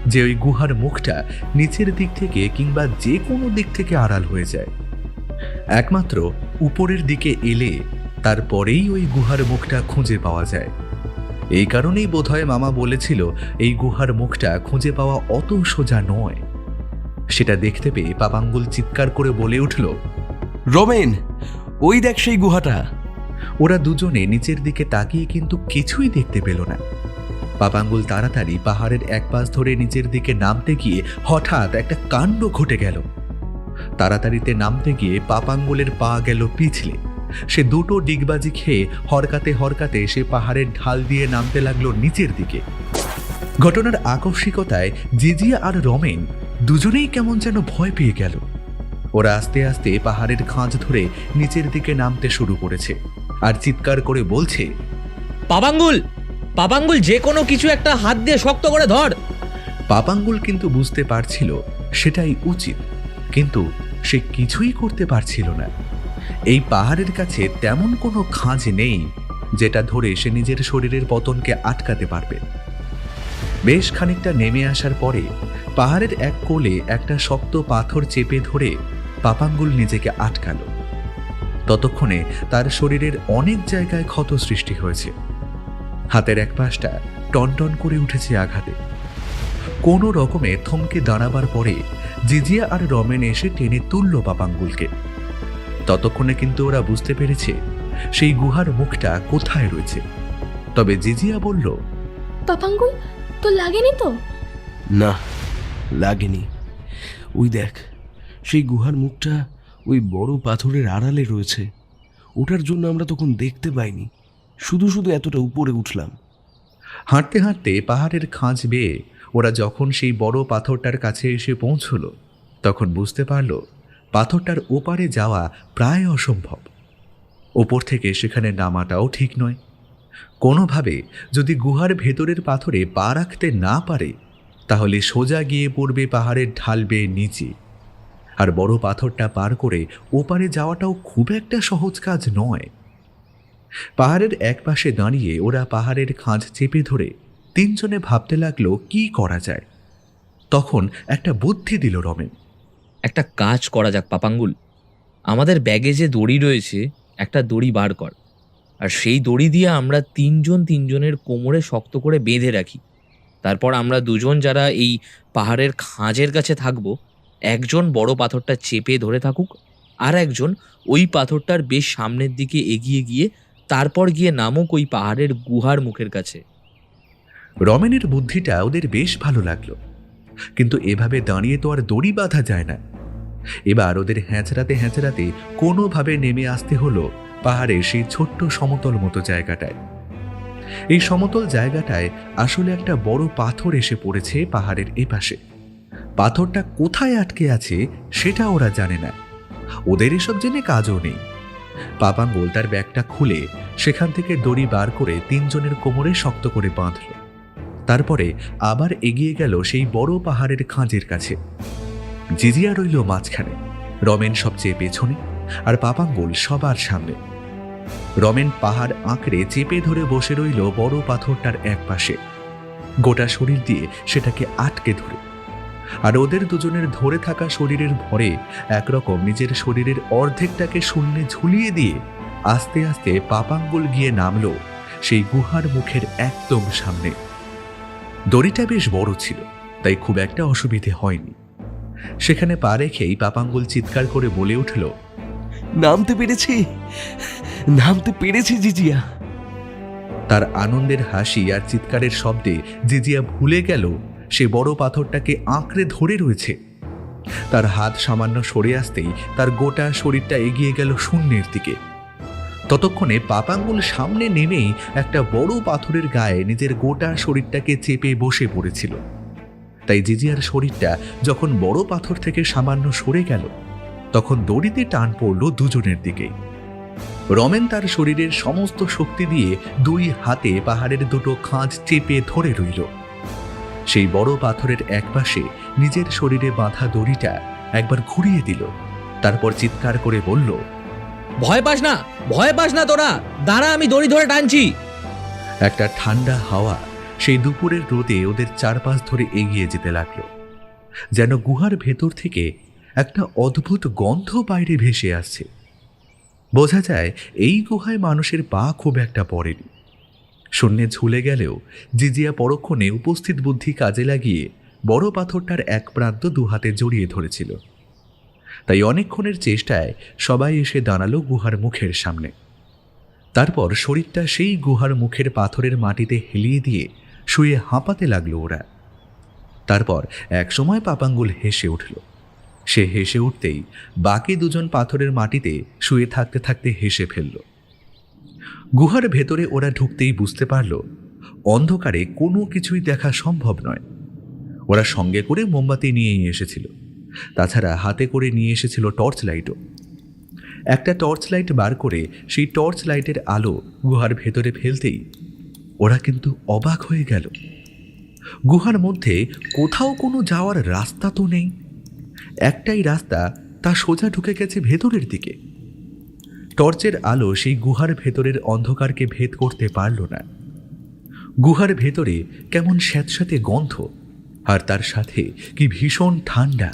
যে ওই গুহার মুখটা নিচের দিক থেকে কিংবা যে কোনো দিক থেকে আড়াল হয়ে যায়। একমাত্র উপরের দিকে এলে তারপরেই ওই গুহার মুখটা খুঁজে পাওয়া যায়। এই কারণেই বোধহয় মামা বলেছিল এই গুহার মুখটা খুঁজে পাওয়া অত সোজা নয়। সেটা দেখতে পেয়ে পাপাঙ্গুল চিৎকার করে বলে উঠল, রমেন, ওই দেখ সেই গুহাটা। ওরা দুজনে নিচের দিকে তাকিয়ে কিন্তু কিছুই দেখতে পেল না। পাপাঙ্গুল তাড়াতাড়ি পাহাড়ের এক পাশ ধরে নিচের দিকে নামতে গিয়ে হঠাৎ একটা কাণ্ড ঘটে গেল। তাড়াতাড়িতে নামতে গিয়ে পাপাঙ্গুলের পা গেল পিছলে। সে দুটো ডিগবাজি খেয়ে হরকাতে হরকাতে সে পাহাড়ের ঢাল দিয়ে নামতে লাগলো নিচের দিকে। ঘটনার আকস্মিকতায় জিজিয়া আর রমেন দুজনেই কেমন যেন ভয় পেয়ে গেল। ওরা আস্তে আস্তে পাহাড়ের খাঁজ ধরে নিচের দিকে নামতে শুরু করেছে আর চিৎকার করে বলছে, পাপাঙ্গুল, পাপাঙ্গুল, যে কোনো কিছু একটা হাত দিয়ে শক্ত করে ধর। পাপাঙ্গুল কিন্তু বুঝতে পারছিল সেটাই উচিত, কিন্তু সে কিছুই করতে পারছিল না। এই পাহাড়ের কাছে তেমন কোনো খাঁজ নেই যেটা ধরে সে নিজের শরীরের পতনকে আটকাতে পারবে। বেশ খানিকটা নেমে আসার পরে পাহাড়ের এক কোলে একটা শক্ত পাথর চেপে ধরে পাপাঙ্গুল নিজেকে আটকালো। ততক্ষণে তার শরীরের অনেক জায়গায় ক্ষত সৃষ্টি হয়েছে। হাতের এক পাশটা টনটন করে উঠেছে আঘাতে। কোনো রকমে থমকে দাঁড়াবার পরে জিজিয়া আর রমেন এসে টেনে তুলল পাপাঙ্গুলকে। ততক্ষণে কিন্তু ওরা বুঝতে পেরেছে সেই গুহার মুখটা কোথায় রয়েছে। তবে জিজিয়া বলল, পাপাঙ্গুল, তো লাগেনি তো? না, লাগেনি। ওই দেখ, সেই গুহার মুখটা ওই বড় পাথরের আড়ালে রয়েছে। ওটার জন্য আমরা তখন দেখতে পাইনি, শুধু শুধু এতটা উপরে উঠলাম। হাঁটতে হাঁটতে পাহাড়ের খাঁজ বেয়ে ওরা যখন সেই বড় পাথরটার কাছে এসে পৌঁছল তখন বুঝতে পারল পাথরটার ওপারে যাওয়া প্রায় অসম্ভব। ওপর থেকে সেখানে নামাটাও ঠিক নয়। কোনোভাবে যদি গুহার ভেতরের পাথরে পা রাখতে না পারে তাহলে সোজা গিয়ে পড়বে পাহাড়ের ঢাল বেয়ে নিচে। আর বড় পাথরটা পার করে ওপারে যাওয়াটাও খুব একটা সহজ কাজ নয়। পাহাড়ের এক পাশে দাঁড়িয়ে ওরা পাহাড়ের খাঁজ চেপে ধরে তিনজনে ভাবতে লাগলো কি করা যায়। তখন একটা বুদ্ধি দিল রমেন। একটা কাজ করা যাক পাপাঙ্গুল, আমাদের ব্যাগে যে দড়ি রয়েছে একটা দড়ি বার কর, আর সেই দড়ি দিয়ে আমরা তিনজনের কোমরে শক্ত করে বেঁধে রাখি। তারপর আমরা দুজন যারা এই পাহাড়ের খাঁজের কাছে থাকবো, একজন বড় পাথরটা চেপে ধরে থাকুক, আর একজন ওই পাথরটার বেশ সামনের দিকে এগিয়ে গিয়ে তারপর গিয়ে নামুক ওই পাহাড়ের গুহার মুখের কাছে। রমেনের বুদ্ধিটা ওদের বেশ ভালো লাগলো, কিন্তু এভাবে দাঁড়িয়ে তো আর দড়ি বাঁধা যায় না। এবার ওদের হ্যাঁচড়াতে হ্যাঁচড়াতে কোনোভাবে নেমে আসতে হলো পাহাড়ের সেই ছোট্ট সমতল মতো জায়গাটায়। এই সমতল জায়গাটায় আসলে একটা বড় পাথর এসে পড়েছে পাহাড়ের এপাশে। পাথরটা কোথায় আটকে আছে সেটা ওরা জানে না, ওদের এসব জেনে কাজও নেই। পাপাঙ্গুল তার ব্যাগটা খুলে সেখান থেকে দড়ি বার করে তিনজনের কোমরে শক্ত করে বাঁধল। তারপরে আবার এগিয়ে গেল সেই বড় পাহাড়ের খাঁজের কাছে। জিজিয়া রইল মাঝখানে, রমেন সবচেয়ে পেছনে, আর পাপাঙ্গুল সবার সামনে। রমেন পাহাড় আঁকড়ে চেপে ধরে বসে রইল বড় পাথরটার এক পাশে, গোটা শরীর দিয়ে সেটাকে আটকে ধরে। আর ওদের দুজনের ধরে থাকা শরীরের ভরে একরকম নিজের শরীরের অর্ধেকটাকে শূন্যে ঝুলিয়ে দিয়ে আস্তে আস্তে পাপাঙ্গুল গিয়ে নামলো সেই গুহার মুখের একদম সামনে। দড়িটা বেশ বড় ছিল, তাই খুব একটা অসুবিধে হয়নি। সেখানে পা রেখেই পাপাঙ্গুল চিৎকার করে বলে উঠল, নামতে পেরেছি, নামতে পেরেছি জিজিয়া। তার আনন্দের হাসি আর চিৎকারের শব্দে জিজিয়া ভুলে গেল সে বড় পাথরটাকে আঁকড়ে ধরে রয়েছে। তার হাত সামান্য সরে আসতেই তার গোটা শরীরটা এগিয়ে গেল শূন্যের দিকে। ততক্ষণে পাপাঙ্গুল সামনে নেমেই একটা বড় পাথরের গায়ে নিজের গোটা শরীরটাকে চেপে বসে পড়েছিল। তাই জিজিয়ার শরীরটা যখন বড় পাথর থেকে সামান্য সরে গেল, তখন দড়িতে টান পড়ল দুজনের দিকেই। রমেন তার শরীরের সমস্ত শক্তি দিয়ে দুই হাতে পাহাড়ের দুটো খাঁজ চেপে ধরে রইল। সেই বড় পাথরের একপাশে নিজের শরীরে বাঁধা দড়িটা একবার ঘুরিয়ে দিল, তারপর চিৎকার করে বলল, ভয় পাস না, ভয় পাস না তোরা, দাঁড়া, আমি দড়ি ধরে টানছি। একটা ঠান্ডা হাওয়া সেই দুপুরের রোদে ওদের চারপাশ ধরে এগিয়ে যেতে লাগলো। যেন গুহার ভেতর থেকে একটা অদ্ভুত গন্ধ বাইরে ভেসে আসছে। বোঝা যায় এই গুহায় মানুষের পা খুব একটা পড়েনি। শূন্যে ঝুলে গেলেও জিজিয়া পরক্ষণে উপস্থিত বুদ্ধি কাজে লাগিয়ে বড় পাথরটার এক প্রান্ত দুহাতে জড়িয়ে ধরেছিল। তাই অনেকক্ষণের চেষ্টায় সবাই এসে দাঁড়ালো গুহার মুখের সামনে। তারপর শরীরটা সেই গুহার মুখের পাথরের মাটিতে হেলিয়ে দিয়ে শুয়ে হাঁপাতে লাগলো ওরা। তারপর একসময় পাপাঙ্গুল হেসে উঠল। সে হেসে উঠতেই বাকি দুজন পাথরের মাটিতে শুয়ে থাকতে থাকতে হেসে ফেলল। গুহার ভেতরে ওরা ঢুকতেই বুঝতে পারল অন্ধকারে কোনো কিছুই দেখা সম্ভব নয়। ওরা সঙ্গে করে মোমবাতি নিয়েই এসেছিল, তাছাড়া হাতে করে নিয়ে এসেছিল টর্চ লাইটও। একটা টর্চ লাইট বার করে সেই টর্চ লাইটের আলো গুহার ভেতরে ফেলতেই ওরা কিন্তু অবাক হয়ে গেল। গুহার মধ্যে কোথাও কোনো যাওয়ার রাস্তা তো নেই। একটাই রাস্তা, তা সোজা ঢুকে গেছে ভেতরের দিকে। টর্চের আলো সেই গুহার ভেতরের অন্ধকারকে ভেদ করতে পারল না। গুহার ভেতরে কেমন স্যাঁতস্যাঁতে গন্ধ, আর তার সাথে কি ভীষণ ঠান্ডা।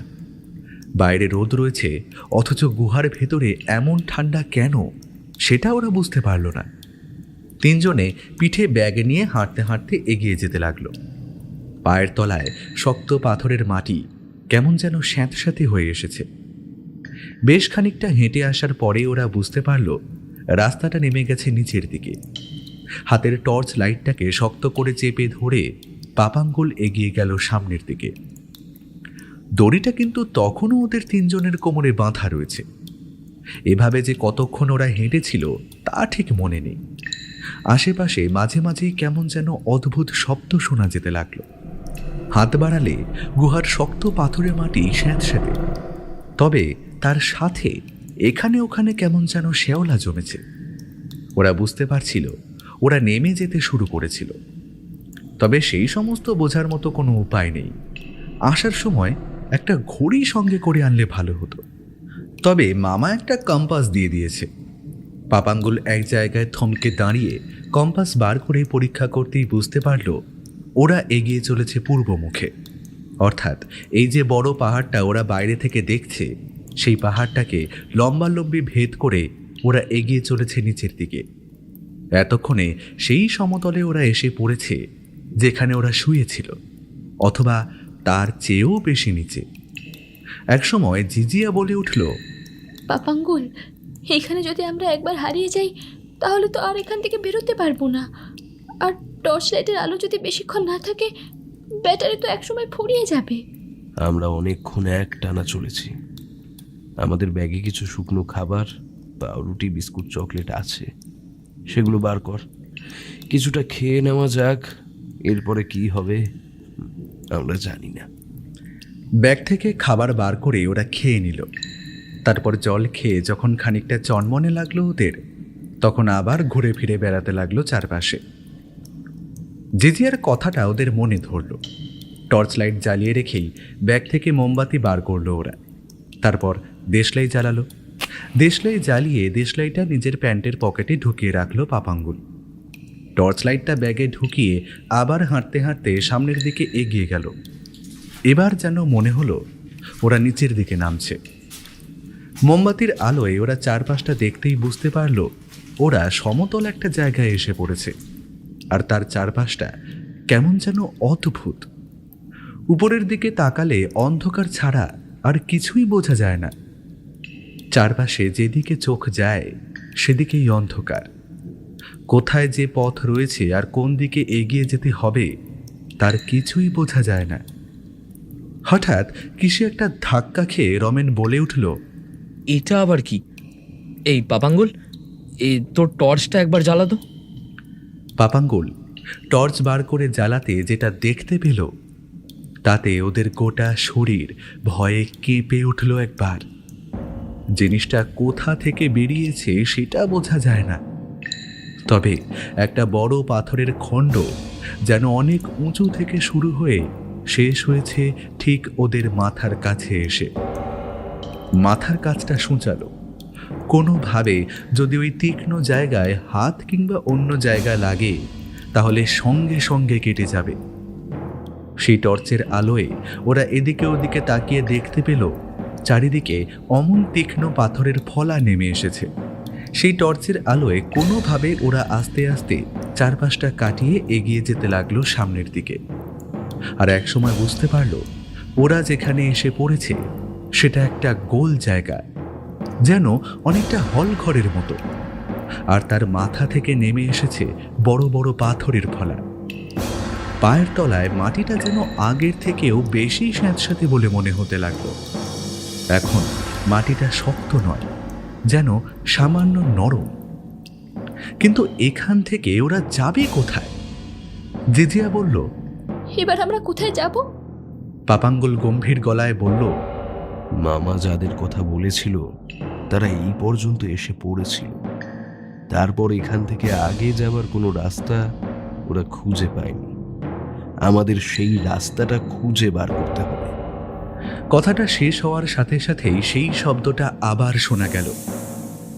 বাইরে রোদ রয়েছে, অথচ গুহার ভেতরে এমন ঠান্ডা কেন সেটা ওরা বুঝতে পারল না। তিনজনে পিঠে ব্যাগ নিয়ে হাঁটতে হাঁটতে এগিয়ে যেতে লাগলো। পায়ের তলায় শক্ত পাথরের মাটি কেমন যেন স্যাঁতস্যাঁতে হয়ে এসেছে। বেশ খানিকটা হেঁটে আসার পরে ওরা বুঝতে পারল রাস্তাটা নেমে গেছে নিচের দিকে। হাতের টর্চ লাইটটাকে শক্ত করে চেপে ধরে পাপাঙ্গুল এগিয়ে গেল সামনের দিকে। দড়িটা কিন্তু তখনও ওদের তিনজনের কোমরে বাঁধা রয়েছে। এভাবে যে কতক্ষণ ওরা হেঁটেছিল তা ঠিক মনে নেই। আশেপাশে মাঝে মাঝেই কেমন যেন অদ্ভুত শব্দ শোনা যেতে লাগলো। হাত বাড়ালে গুহার শক্ত পাথরের মাটি স্যাঁতস্যাঁতে, তবে তার সাথে এখানে ওখানে কেমন যেন শেওলা জমেছে। ওরা বুঝতে পারছিল ওরা নেমে যেতে শুরু করেছিল। তবে সেই সমস্ত বোঝার মতো কোনো উপায় নেই। আসার সময় একটা ঘড়ি সঙ্গে করে আনলে ভালো হতো। তবে মামা একটা কম্পাস দিয়ে দিয়েছে। পাপাঙ্গুল এক জায়গায় থমকে দাঁড়িয়ে কম্পাস বার করে পরীক্ষা করতেই বুঝতে পারল ওরা এগিয়ে চলেছে পূর্ব মুখে। অর্থাৎ এই যে বড় পাহাড়টা ওরা বাইরে থেকে দেখছে, সেই পাহাড়টাকে লম্বালম্বি ভেদ করে ওরা এগিয়ে চলেছে নিচের দিকে। এতক্ষণে সেই সমতলে ওরা এসে পড়েছে যেখানে ওরা শুয়েছিল, অথবা তার চেয়েও বেশি নিচে। একসময় জিজিয়া বলে উঠল, পাপাঙ্গুল, এখানে যদি আমরা একবার হারিয়ে যাই তাহলে তো আর এখান থেকে বেরোতে পারবো না। আর টর্চ লাইটের আলো যদি বেশিক্ষণ না থাকে, ব্যাটারি তো একসময় ফুরিয়ে যাবে। আমরা অনেকক্ষণ এক টানা চলেছি। আমাদের ব্যাগে কিছু শুকনো খাবার, পাউরুটি, বিস্কুট, চকলেট আছে, সেগুলো বার কর। কিছুটা খেয়ে নেওয়া যাক, এরপরে কি হবে আমরা জানি না। ব্যাগ থেকে খাবার বার করে ওরা খেয়ে নিল। তারপর জল খেয়ে যখন খানিকটা চনমনে লাগলো ওদের, তখন আবার ঘুরে ফিরে বেড়াতে লাগলো চারপাশে। জিজিয়ার কথাটা ওদের মনে ধরল। টর্চ লাইট জ্বালিয়ে রেখেই ব্যাগ থেকে মোমবাতি বার করলো ওরা। তারপর দেশলাই জ্বালালো। দেশলাই জ্বালিয়ে দেশলাইটা নিজের প্যান্টের পকেটে ঢুকিয়ে রাখলো পাপাঙ্গুল। টর্চ লাইটটা ব্যাগে ঢুকিয়ে আবার হাঁটতে হাঁটতে সামনের দিকে এগিয়ে গেল। এবার যেন মনে হলো ওরা নিচের দিকে নামছে। মোমবাতির আলোয় ওরা চারপাশটা দেখতেই বুঝতে পারল ওরা সমতল একটা জায়গায় এসে পড়েছে, আর তার চারপাশটা কেমন যেন অদ্ভুত। উপরের দিকে তাকালে অন্ধকার ছাড়া আর কিছুই বোঝা যায় না। চারপাশে যেদিকে চোখ যায় সেদিকেই অন্ধকার। কোথায় যে পথ রয়েছে আর কোন দিকে এগিয়ে যেতে হবে তার কিছুই বোঝা যায় না। হঠাৎ কিসে একটা ধাক্কা খেয়ে রমেন বলে উঠল, এটা আবার কি? এই পাপাঙ্গুল, তোর টর্চটা একবার জ্বালাতো। পাপাঙ্গুল টর্চ বার করে জ্বালাতে যেটা দেখতে পেল তাতে ওদের গোটা শরীর ভয়ে কেঁপে উঠল একবার। জিনিসটা কোথা থেকে বেরিয়েছে সেটা বোঝা যায় না, তবে একটা বড় পাথরের খণ্ড যেন অনেক উঁচু থেকে শুরু হয়ে শেষ হয়েছে ঠিক ওদের মাথার কাছে এসে। মাথার কাছটা সূচালো। কোনোভাবে যদি ওই তীক্ষ্ণ জায়গায় হাত কিংবা অন্য জায়গা লাগে তাহলে সঙ্গে সঙ্গে কেটে যাবে। সেই টর্চের আলোয় ওরা এদিকে ওদিকে তাকিয়ে দেখতে পেল চারিদিকে অমন তীক্ষ্ণ পাথরের ফলা নেমে এসেছে। সেই টর্চের আলোয় কোনোভাবে ওরা আস্তে আস্তে চারপাশটা কাটিয়ে এগিয়ে যেতে লাগলো সামনের দিকে। আর একসময় বুঝতে পারল ওরা যেখানে এসে পড়েছে সেটা একটা গোল জায়গা, যেন অনেকটা হল ঘরের মতো। আর তার মাথা থেকে নেমে এসেছে বড় বড় পাথরের ফলা। পায়ের তলায় মাটিটা যেন আগের থেকেও বেশি স্যাঁতস্যাঁতে বলে মনে হতে লাগলো। এখন মাটিটা শক্ত নয়, যেন সামান্য নরম। কিন্তু এখান থেকে ওরা যাবে কোথায়? জিজিয়া বলল, এবার আমরা কোথায় যাব? পাপাঙ্গুল গম্ভীর গলায় বলল, মামা যাদের কথা বলেছিল তারা এই পর্যন্ত এসে পড়েছিল। তারপর এখান থেকে আগে যাবার কোনো রাস্তা ওরা খুঁজে পায়নি। আমাদের সেই রাস্তাটা খুঁজে বার করতে হবে। কথাটা শেষ হওয়ার সাথে সাথেই সেই শব্দটা আবার শোনা গেল।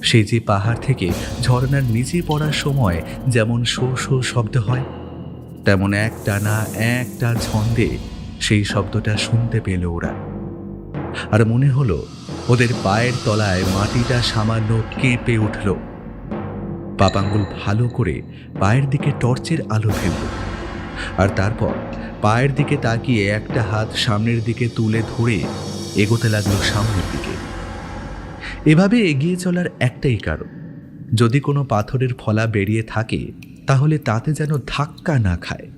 সেই যে পাহাড় থেকে ঝর্ণার নিচে পড়ার সময় যেমন শো শো শব্দ হয়, তেমন একটা ছন্দে সেই শব্দটা শুনতে পেল ওরা। আর মনে হলো ওদের পায়ের তলায় মাটিটা সামান্য কেঁপে উঠল। পাপাঙ্গুল ভালো করে পায়ের দিকে টর্চের আলো ফেলল, আর তারপর পায়ের দিকে তাকিয়ে একটা হাত সামনের দিকে তুলে ধরে এগোতে লাগলো সামনের দিকে। এভাবে এগিয়ে চলার একটাই কারণ, যদি কোনো পাথরের ফলা বেরিয়ে থাকে তাহলে তাতে যেন ধাক্কা না খায়।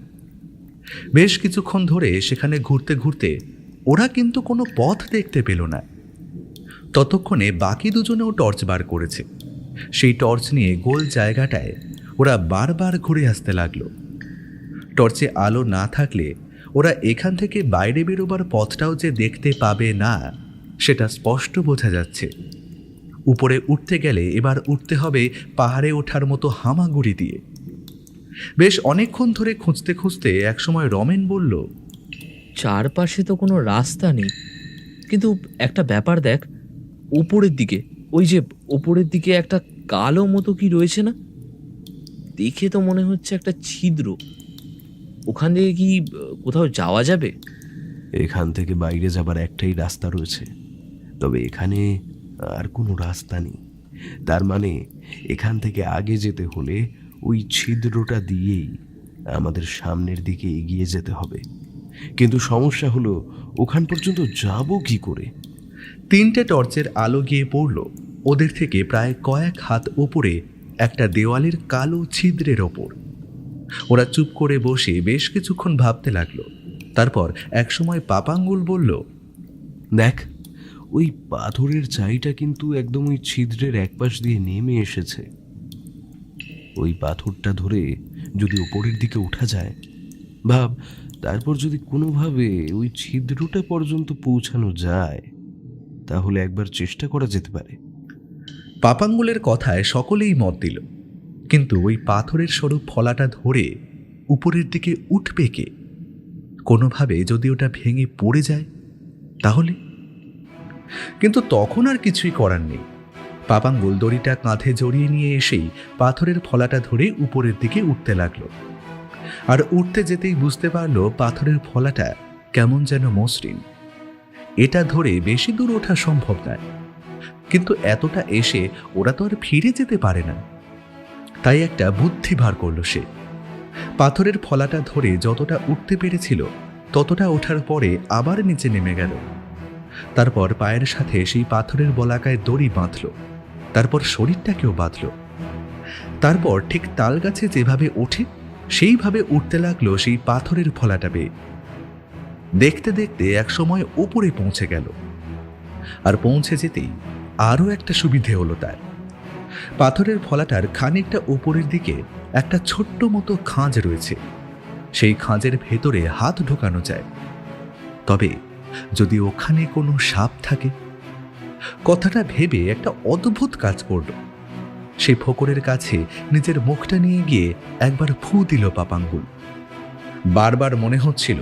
বেশ কিছুক্ষণ ধরে সেখানে ঘুরতে ঘুরতে ওরা কিন্তু কোনো পথ দেখতে পেল না। ততক্ষণে বাকি দুজনেও টর্চ বার করেছে। সেই টর্চ নিয়ে গোল জায়গাটায় ওরা বারবার ঘুরে আসতে লাগলো। টর্চে আলো না থাকলে ওরা এখান থেকে বাইরে বেরোবার পথটাও যে দেখতে পাবে না সেটা স্পষ্ট বোঝা যাচ্ছে। উপরে উঠতে গেলে এবার উঠতে হবে পাহাড়ে ওঠার মতো হামাগুড়ি দিয়ে। বেশ অনেকক্ষণ ধরে খুঁজতে খুঁজতে একসময় রমেন বলল, চারপাশে তো কোনো রাস্তা নেই, কিন্তু একটা ব্যাপার দেখ, উপরের দিকে, ওই যে উপরের দিকে একটা কালো মতো কি রয়েছে না? দেখে তো মনে হচ্ছে একটা ছিদ্র। ওখান থেকে কি কোথাও যাওয়া যাবে? এখান থেকে বাইরে যাবার একটাই রাস্তা রয়েছে, তবে এখানে আর কোনো রাস্তা নেই। তার মানে এখান থেকে আগে যেতে হলে ওই ছিদ্রটা দিয়েই আমাদের সামনের দিকে এগিয়ে যেতে হবে। কিন্তু সমস্যা হলো ওখান পর্যন্ত যাব কি করে? 3টে টর্চের আলো গিয়ে পড়ল ওদের থেকে প্রায় কয়েক হাত উপরে একটা দেওয়ালের কালো ছিদ্রের ওপর। ওরা চুপ করে বসে বেশ কিছুক্ষণ ভাবতে লাগলো। তারপর একসময় পাপাঙ্গুল বলল, দেখ, ওই পাথরের চাইটা কিন্তু একদম ওই ছিদ্রের একপাশ দিয়ে নেমে এসেছে। ওই পাথরটা ধরে যদি উপরের দিকে ওঠা যায়, ভাব, তারপর যদি কোনোভাবে ওই ছিদ্রটা পর্যন্ত পৌঁছানো যায় তাহলে একবার চেষ্টা করা যেতে পারে। পাপাঙ্গুলের কথায় সকলেই মত দিল, কিন্তু ওই পাথরের স্বরূপ ফলাটা ধরে উপরের দিকে উঠবে কে? কোনোভাবে যদি ওটা ভেঙে পড়ে যায় তাহলে? কিন্তু তখন আর কিছুই করার নেই। পাপাঙ্গুল দড়িটা কাঁধে জড়িয়ে নিয়ে এসেই পাথরের ফলাটা ধরে উপরের দিকে উঠতে লাগলো। আর উঠতে যেতেই বুঝতে পারলো পাথরের ফলাটা কেমন যেন মসৃণ। এটা ধরে বেশি দূর ওঠা সম্ভব নয়, কিন্তু এতটা এসে ওরা তো আর ফিরে যেতে পারে না। তাই একটা বুদ্ধি বার করল সে। পাথরের ফলাটা ধরে যতটা উঠতে পেরেছিল ততটা ওঠার পরে আবার নিচে নেমে গেল। তারপর পায়ের সাথে সেই পাথরের বলাকায় দড়ি বাঁধল, তারপর শরীরটাকেও বাঁধল। তারপর ঠিক তাল গাছে যেভাবে ওঠে সেইভাবে উঠতে লাগলো সেই পাথরের ফলাটা বেয়ে। দেখতে দেখতে একসময় উপরে পৌঁছে গেল। আর পৌঁছে যেতেই আরও একটা সুবিধে হলো তার। পাথরের ফলাটার খানিকটা উপরের দিকে একটা ছোট্ট মতো খাঁজ রয়েছে। সেই খাঁজের ভেতরে হাত ঢোকানো যায়। তবে যদি ওখানে কোনো সাপ থাকে? কথাটা ভেবে একটা অদ্ভুত কাজ করল। সেই ফোকরের কাছে নিজের মুখটা নিয়ে গিয়ে একবার ফু দিল পাপাঙ্গুল। বারবার মনে হচ্ছিল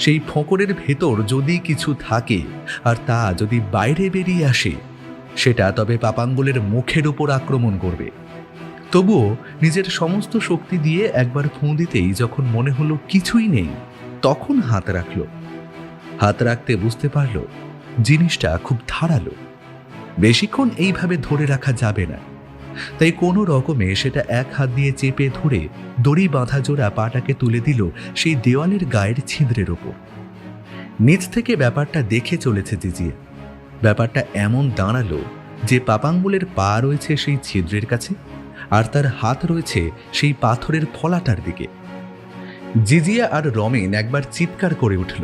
সেই ফোকরের ভেতর যদি কিছু থাকে আর তা যদি বাইরে বেরিয়ে আসে, সেটা তবে পাপাঙ্গুলের মুখের উপর আক্রমণ করবে। তবুও নিজের সমস্ত শক্তি দিয়ে একবার ফুঁ দিতেই যখন মনে হলো কিছুই নেই, তখন হাত রাখল। হাত রাখতে বুঝতে পারল জিনিসটা খুব ধারালো, বেশিক্ষণ এইভাবে ধরে রাখা যাবে না। তাই কোনো রকমে সেটা এক হাত দিয়ে চেপে ধরে দড়ি বাঁধা জোড়া পাটাকে তুলে দিল সেই দেওয়ালের গায়ের ছিদ্রের ওপর। নিচ থেকে ব্যাপারটা দেখে চলেছে জিজিয়া। ব্যাপারটা এমন দাঁড়ালো যে পাপাঙ্গুলের পা রয়েছে সেই ছিদ্রের কাছে আর তার হাত রয়েছে সেই পাথরের ফলাটার দিকে। জিজিয়া আর রমেন একবার চিৎকার করে উঠল,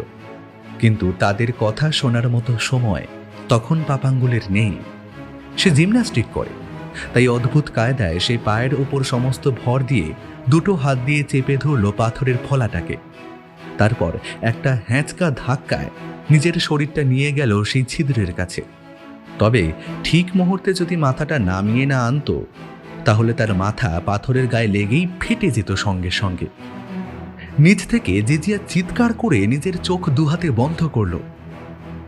কিন্তু তাদের কথা শোনার মতো সময় তখন পাপাঙ্গুলের নেই। সে জিমন্যাস্টিক করে, তাই অদ্ভুত কায়দায় সে পায়ের ওপর সমস্ত ভর দিয়ে দুটো হাত দিয়ে চেপে ধরল পাথরের ফলাটাকে। তারপর একটা হ্যাঁচকা ধাক্কায় নিজের শরীরটা নিয়ে গেল সেই ছিদ্রের কাছে। তবে ঠিক মুহূর্তে যদি মাথাটা নামিয়ে না আনতো, তাহলে তার মাথা পাথরের গায়ে লেগেই ফেটে যেত সঙ্গে সঙ্গে। নিচ থেকে জিজিয়া চিৎকার করে নিজের চোখ দুহাতে বন্ধ করল।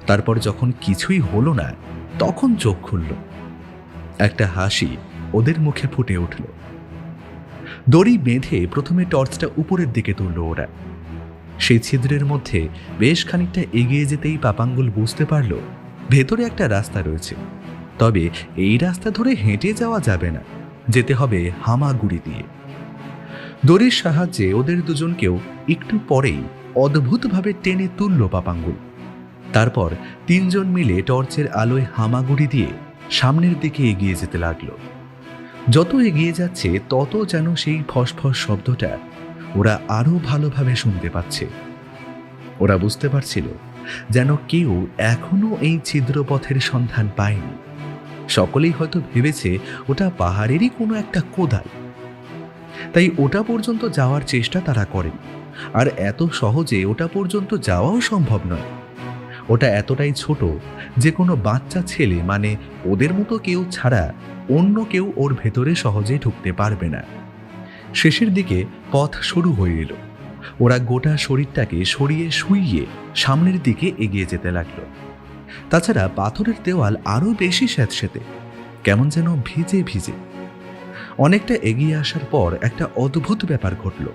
তারপর যখন কিছুই হলো না, তখন চোখ খুলল। একটা হাসি ওদের মুখে ফুটে উঠল। দড়ি বেঁধে প্রথমে টর্চটা উপরের দিকে তুলল ওরা। সেই ছিদ্রের মধ্যে বেশ খানিকটা এগিয়ে যেতেই পাপাঙ্গুল বুঝতে পারল ভেতরে একটা রাস্তা রয়েছে। তবে এই রাস্তা ধরে হেঁটে যাওয়া যাবে না, যেতে হবে হামাগুড়ি দিয়ে। দড়ির সাহায্যে ওদের দুজনকেও একটু পরেই অদ্ভুতভাবে টেনে তুলল পাপাঙ্গুল। তারপর তিনজন মিলে টর্চের আলোয় হামাগুড়ি দিয়ে সামনের দিকে এগিয়ে যেতে লাগলো। যত এগিয়ে যাচ্ছে তত যেন সেই ফসফস শব্দটা ওরা আরো ভালোভাবে শুনতে পাচ্ছে। ওরা বুঝতে পারছিল যেন কেউ এখনো এই ছিদ্রপথের সন্ধান পায়নি। সকলেই হয়তো ভেবেছে ওটা পাহাড়েরই কোনো একটা কোদাল, তাই ওটা পর্যন্ত যাওয়ার চেষ্টা তারা করেন। আর এত সহজে ওটা পর্যন্ত যাওয়াও সম্ভব নয়। ওটা এতটাই ছোট যে কোনো বাচ্চা ছেলে, মানে ওদের মতো কেউ ছাড়া অন্য কেউ ওর ভেতরে সহজে ঢুকতে পারবে না। শেষের দিকে পথ শুরু হয়ে এলো। ওরা গোটা শরীরটাকে সরিয়ে শুইয়ে সামনের দিকে এগিয়ে যেতে লাগলো। তাছাড়া পাথরের দেওয়াল আরো বেশি স্যাঁতসেঁতে, কেমন যেন ভিজে ভিজে। অনেকটা এগিয়ে আসার পর একটা অদ্ভুত ব্যাপার ঘটল।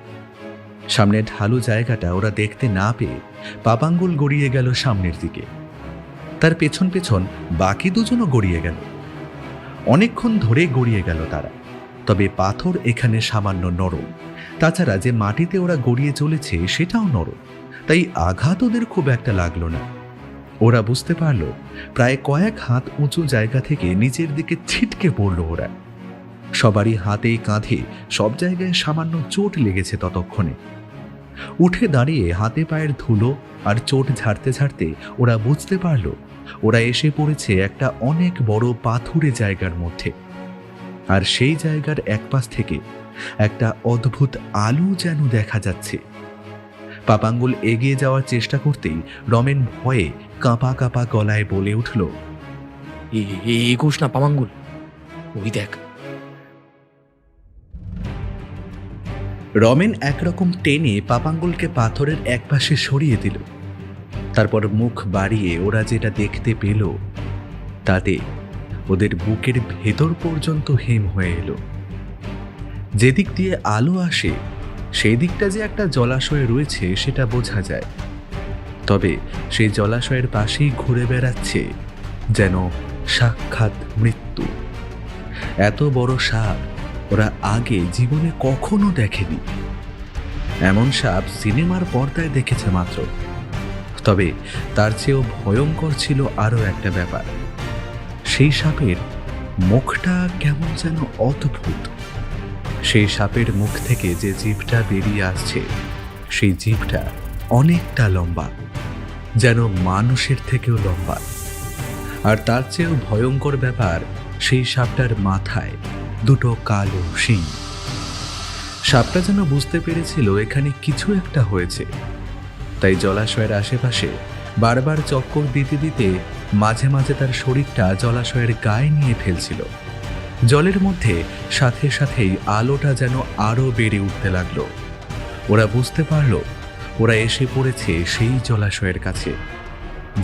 সামনে ঢালু জায়গাটা ওরা দেখতে না পেয়ে পাপাঙ্গুল গড়িয়ে গেল সামনের দিকে। তার পেছন পেছন বাকি দুজনও গড়িয়ে গেল। অনেকক্ষণ ধরে গড়িয়ে গেল তারা। তবে পাথর এখানে সামান্য নরম, তাছাড়া যে মাটিতে ওরা গড়িয়ে চলেছে সেটাও নরম, তাই আঘাত ওদের খুব একটা লাগলো না। ওরা বুঝতে পারল প্রায় কয়েক হাত উঁচু জায়গা থেকে নিচের দিকে ছিটকে পড়ল ওরা। সবারই হাতে কাঁধে সব জায়গায় সামান্য চোট লেগেছে ততক্ষণে। উঠে দাঁড়িয়ে হাতে পায়ের ধুলো আর চোট ঝাড়তে ঝাড়তে ওরা বুঝতে পারল ওরা এসে পড়েছে একটা অনেক বড় পাথুরে জায়গার মধ্যে। আর সেই জায়গার একপাশ থেকে একটা অদ্ভুত আলো যেন দেখা যাচ্ছে। পাপাঙ্গুল এগিয়ে যাওয়ার চেষ্টা করতেই রমেন ভয়ে কাঁপা কাঁপা গলায় বলে উঠল, এগোস না পাপাঙ্গুল, ওই দেখ। রমেন একরকম টেনে পাপাঙ্গুলকে পাথরের একপাশে সরিয়ে দিল। তারপর মুখ বাড়িয়ে ওরা যেটা দেখতে পেল তাতে ওদের বুকের ভেতর পর্যন্ত হিম হয়ে এলো। যেদিক দিয়ে আলো আসে সেই দিকটা যে একটা জলাশয় রয়েছে সেটা বোঝা যায়। তবে সেই জলাশয়ের পাশেই ঘুরে বেড়াচ্ছে যেন সাক্ষাৎ মৃত্যু। এত বড় সাপ ওরা আগে জীবনে কখনো দেখেনি। এমন সাপ সিনেমার পর্দায় দেখেছে মাত্র। তবে তার চেয়েও ভয়ঙ্কর ছিল আরও একটা ব্যাপার। সেই সাপের মুখটা কেমন যেন অদ্ভুত। সেই সাপের মুখ থেকে যে জিভটা বেরিয়ে আসছে, সেই জিভটা অনেকটা লম্বা, যেন মানুষের থেকেও লম্বা। আর তার চেয়েও ভয়ঙ্কর ব্যাপার, সেই সাপটার মাথায় দুটো কালো শিং। সাপটা যেন বুঝতে পেরেছিল এখানে কিছু একটা হয়েছে, তাই জলাশয়ের আশেপাশে বারবার চক্কর দিতে দিতে মাঝে মাঝে তার শরীরটা জলাশয়ের গায়ে নিয়ে ফেলছিল। জলের মধ্যে সাথে সাথেই আলোটা যেন আরো বেড়ে উঠতে লাগলো। ওরা বুঝতে পারল ওরা এসে পড়েছে সেই জলাশয়ের কাছে,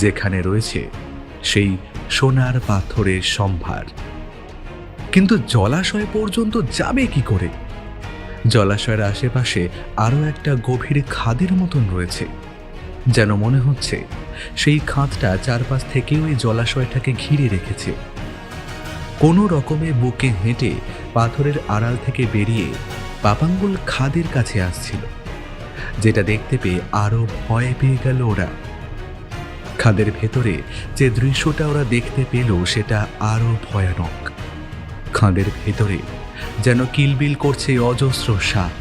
যেখানে রয়েছে সেই সোনার পাথরের সম্ভার। কিন্তু জলাশয় পর্যন্ত যাবে কি করে? জলাশয়ের আশেপাশে আরো একটা গভীর খাদের মতন রয়েছে, যেন মনে হচ্ছে সেই খাদটা চারপাশ থেকে ওই জলাশয়টাকে ঘিরে রেখেছে। কোনো রকমে বুকে হেঁটে পাথরের আড়াল থেকে বেরিয়ে পাপাঙ্গুল খাদের কাছে আসছিল, যেটা দেখতে পেয়ে আরো ভয় পেয়ে গেল ওরা। খাদের ভেতরে যে দৃশ্যটা ওরা দেখতে পেল সেটা আরো ভয়ানক। খাদের ভেতরে যেন কিলবিল করছে অজস্র সাপ,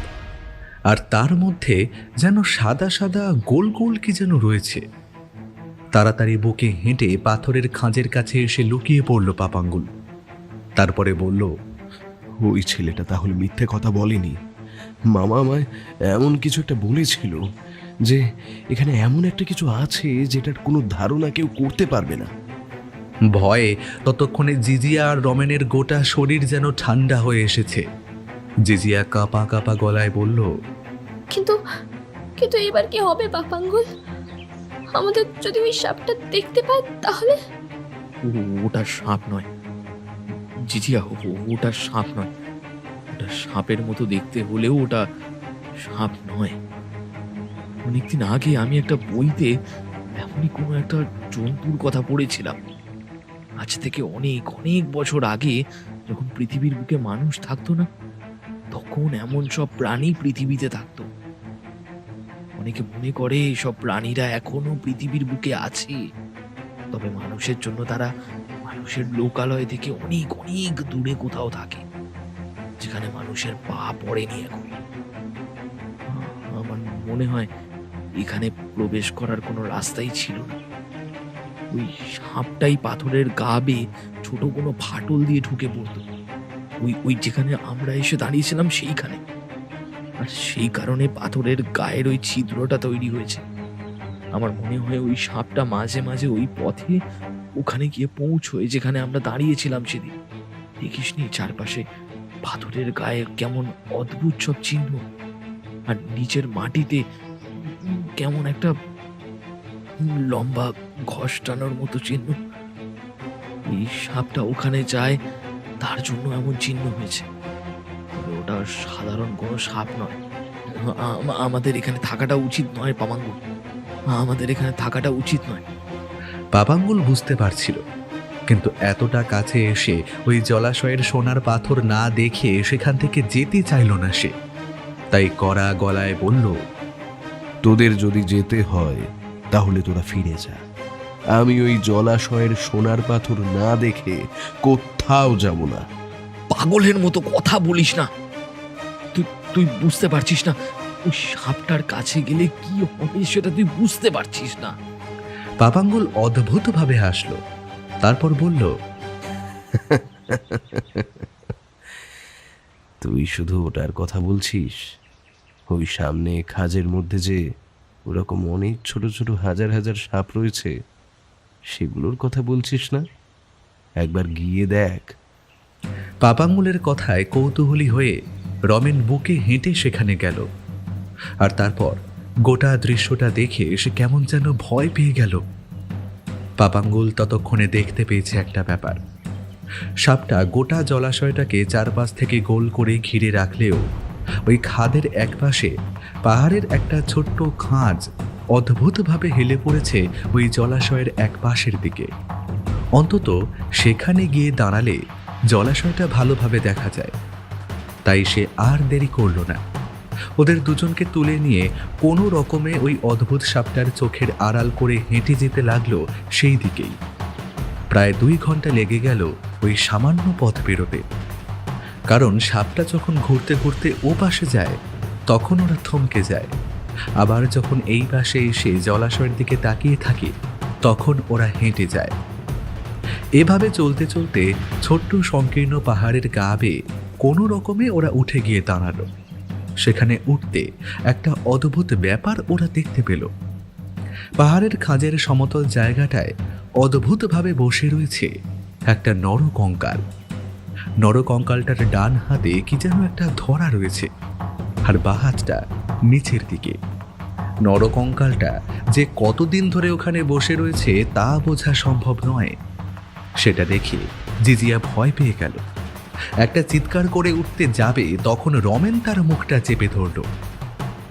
আর তার মধ্যে যেন সাদা সাদা গোল গোল কি যেন রয়েছে। তাড়াতাড়ি বুকে হেঁটে পাথরের খাঁজের কাছে এসে লুকিয়ে পড়ল পাপাঙ্গুল। তারপরে বলল, ওই ছেলেটা তাহলে মিথ্যে কথা বলেনি। মামা আমায় এমন কিছু একটা বলেছিল যে এখানে এমন একটা কিছু আছে যেটার কোনো ধারণা কেউ করতে পারবে না। ভয়ে ততক্ষণে জিজিয়া আর রমেনের গোটা শরীর যেন ঠান্ডা হয়ে এসেছে। জিজিয়া কাঁপা কাঁপা গলায় বলল, কিন্তু কিন্তু এবার কি হবে পাপাঙ্গুল? আমাদের যদি ওই সাপটা দেখতে পায় তাহলে? ওটা সাপ নয় জিজিয়া, ওটা সাপ নয়। ওটা সাপের মতো দেখতে হলেও ওটা সাপ নয়। অনেকদিন আগে আমি একটা বইতে এমনই কোনো একটা জন্তুর কথা পড়েছিলাম। আজ থেকে অনেক অনেক বছর আগে, যখন পৃথিবীর বুকে মানুষ থাকতো না, তখন এমন সব প্রাণী পৃথিবীতে থাকতো। অনেকে মনে করে সব প্রাণীরা এখনো পৃথিবীর বুকে আছে, তবে মানুষের জন্য তারা মানুষের লোকালয় থেকে অনেক অনেক দূরে কোথাও থাকে, যেখানে মানুষের পা পড়েনি এখন। আমার মনে হয় এখানে প্রবেশ করার কোনো রাস্তাই ছিল না। ওই সাপটাই পাথরের গা বেয়ে ছোট কোনো ফাটল দিয়ে ঢুকে পড়তো, ওই যেখানে আমরা এসে দাঁড়িয়েছিলাম সেইখানে। আর সেই কারণে পাথরের গায়ের ওই ছিদ্রটা তৈরি হয়েছে। আমার মনে হয় ওই সাপটা মাঝে মাঝে ওই পথে ওখানে গিয়ে পৌঁছয় যেখানে আমরা দাঁড়িয়েছিলাম সেদিন। দেখিসনি চারপাশে পাথরের গায়ে কেমন অদ্ভুত সব চিহ্ন, আর নিচের মাটিতে কেমন একটা লম্বা ঘষ্টানোর মতো চিহ্ন। এই সাপটা ওখানে যায়, তার জন্য এমন চিহ্ন হয়েছে। তবে ওটা সাধারণ কোনো সাপ নয়। আমাদের এখানে থাকাটা উচিত নয় পাপাঙ্গুল, আমাদের এখানে থাকাটা উচিত নয়। পাপাঙ্গুল বুঝতে পারছিল, কিন্তু এতটা কাছে এসে ওই জলাশয়ের সোনার পাথর না দেখে সেখান থেকে যেতে চাইল না সে। তাই কড়া গলায় বলল, তোদের যদি যেতে হয় তাহলে তোরা ফিরে যা। আমি ওই জলাশয়ের সোনার পাথর না দেখে কোথাও যাব না। পাগলের মতো কথা বলিস না। তুই বুঝতে পারছিস না ওই সাপটার কাছে গেলে কি হবে সেটা তুই বুঝতে পারছিস না। পাপাঙ্গুল অদ্ভুতভাবে হাসল, তারপর বলল, তুই শুধু ওটার কথা বলছিস? ওই সামনে খাজের মধ্যে যে ওরকম অনেক ছোট ছোট হাজার হাজার সাপ রয়েছে, সেগুলোর কথা বলছিস না? একবার গিয়ে দেখ। পাপাঙ্গুলের কথায় কৌতূহলী হয়ে রমেন বুকে হেঁটে সেখানে গেল। আর তারপর গোটা দৃশ্যটা দেখে সে কেমন যেন ভয় পেয়ে গেল। পাপাঙ্গুল ততক্ষণে দেখতে পেয়েছে একটা ব্যাপার। সাপটা গোটা জলাশয়টাকে চারপাশ থেকে গোল করে ঘিরে রাখলেও ওই খাদের একপাশে পাহাড়ের একটা ছোট্ট খাঁজ অদ্ভুতভাবে হেলে পড়েছে ওই জলাশয়ের এক পাশের দিকে। অন্তত সেখানে গিয়ে দাঁড়ালে জলাশয়টা ভালোভাবে দেখা যায়। তাই সে আর দেরি করল না, ওদের দুজনকে তুলে নিয়ে কোনো রকমে ওই অদ্ভুত সাপটার চোখের আড়াল করে হেঁটে যেতে লাগলো সেই দিকেই। প্রায় 2 ঘন্টা লেগে গেল ওই সামান্য পথ পেরোতে। কারণ সাপটা যখন ঘুরতে ঘুরতে ও পাশে যায় তখন ওরা থমকে যায়, আবার যখন এই পাশে এসে জলাশয়ের দিকে তাকিয়ে থাকে তখন ওরা হেঁটে যায়। এভাবে চলতে চলতে ছোট্ট সংকীর্ণ পাহাড়ের গা বেয়ে কোনো রকমে ওরা উঠে গিয়ে দাঁড়ালো। সেখানে উঠতে একটা অদ্ভুত ব্যাপার ওরা দেখতে পেল। পাহাড়ের খাঁজের সমতল জায়গাটায় অদ্ভুতভাবে বসে রয়েছে একটা নরকঙ্কাল। নরকঙ্কালটার ডান হাতে কি যেন একটা ধরা রয়েছে, আর বাঁ হাতটা নিচের দিকে। নরকঙ্কালটা যে কতদিন ধরে ওখানে বসে রয়েছে তা বোঝা সম্ভব নয়। সেটা দেখে জিজিয়া ভয় পেয়ে গেল। একটা চিৎকার করে উঠতে যাবে তখন রমেন তার মুখটা চেপে ধরল।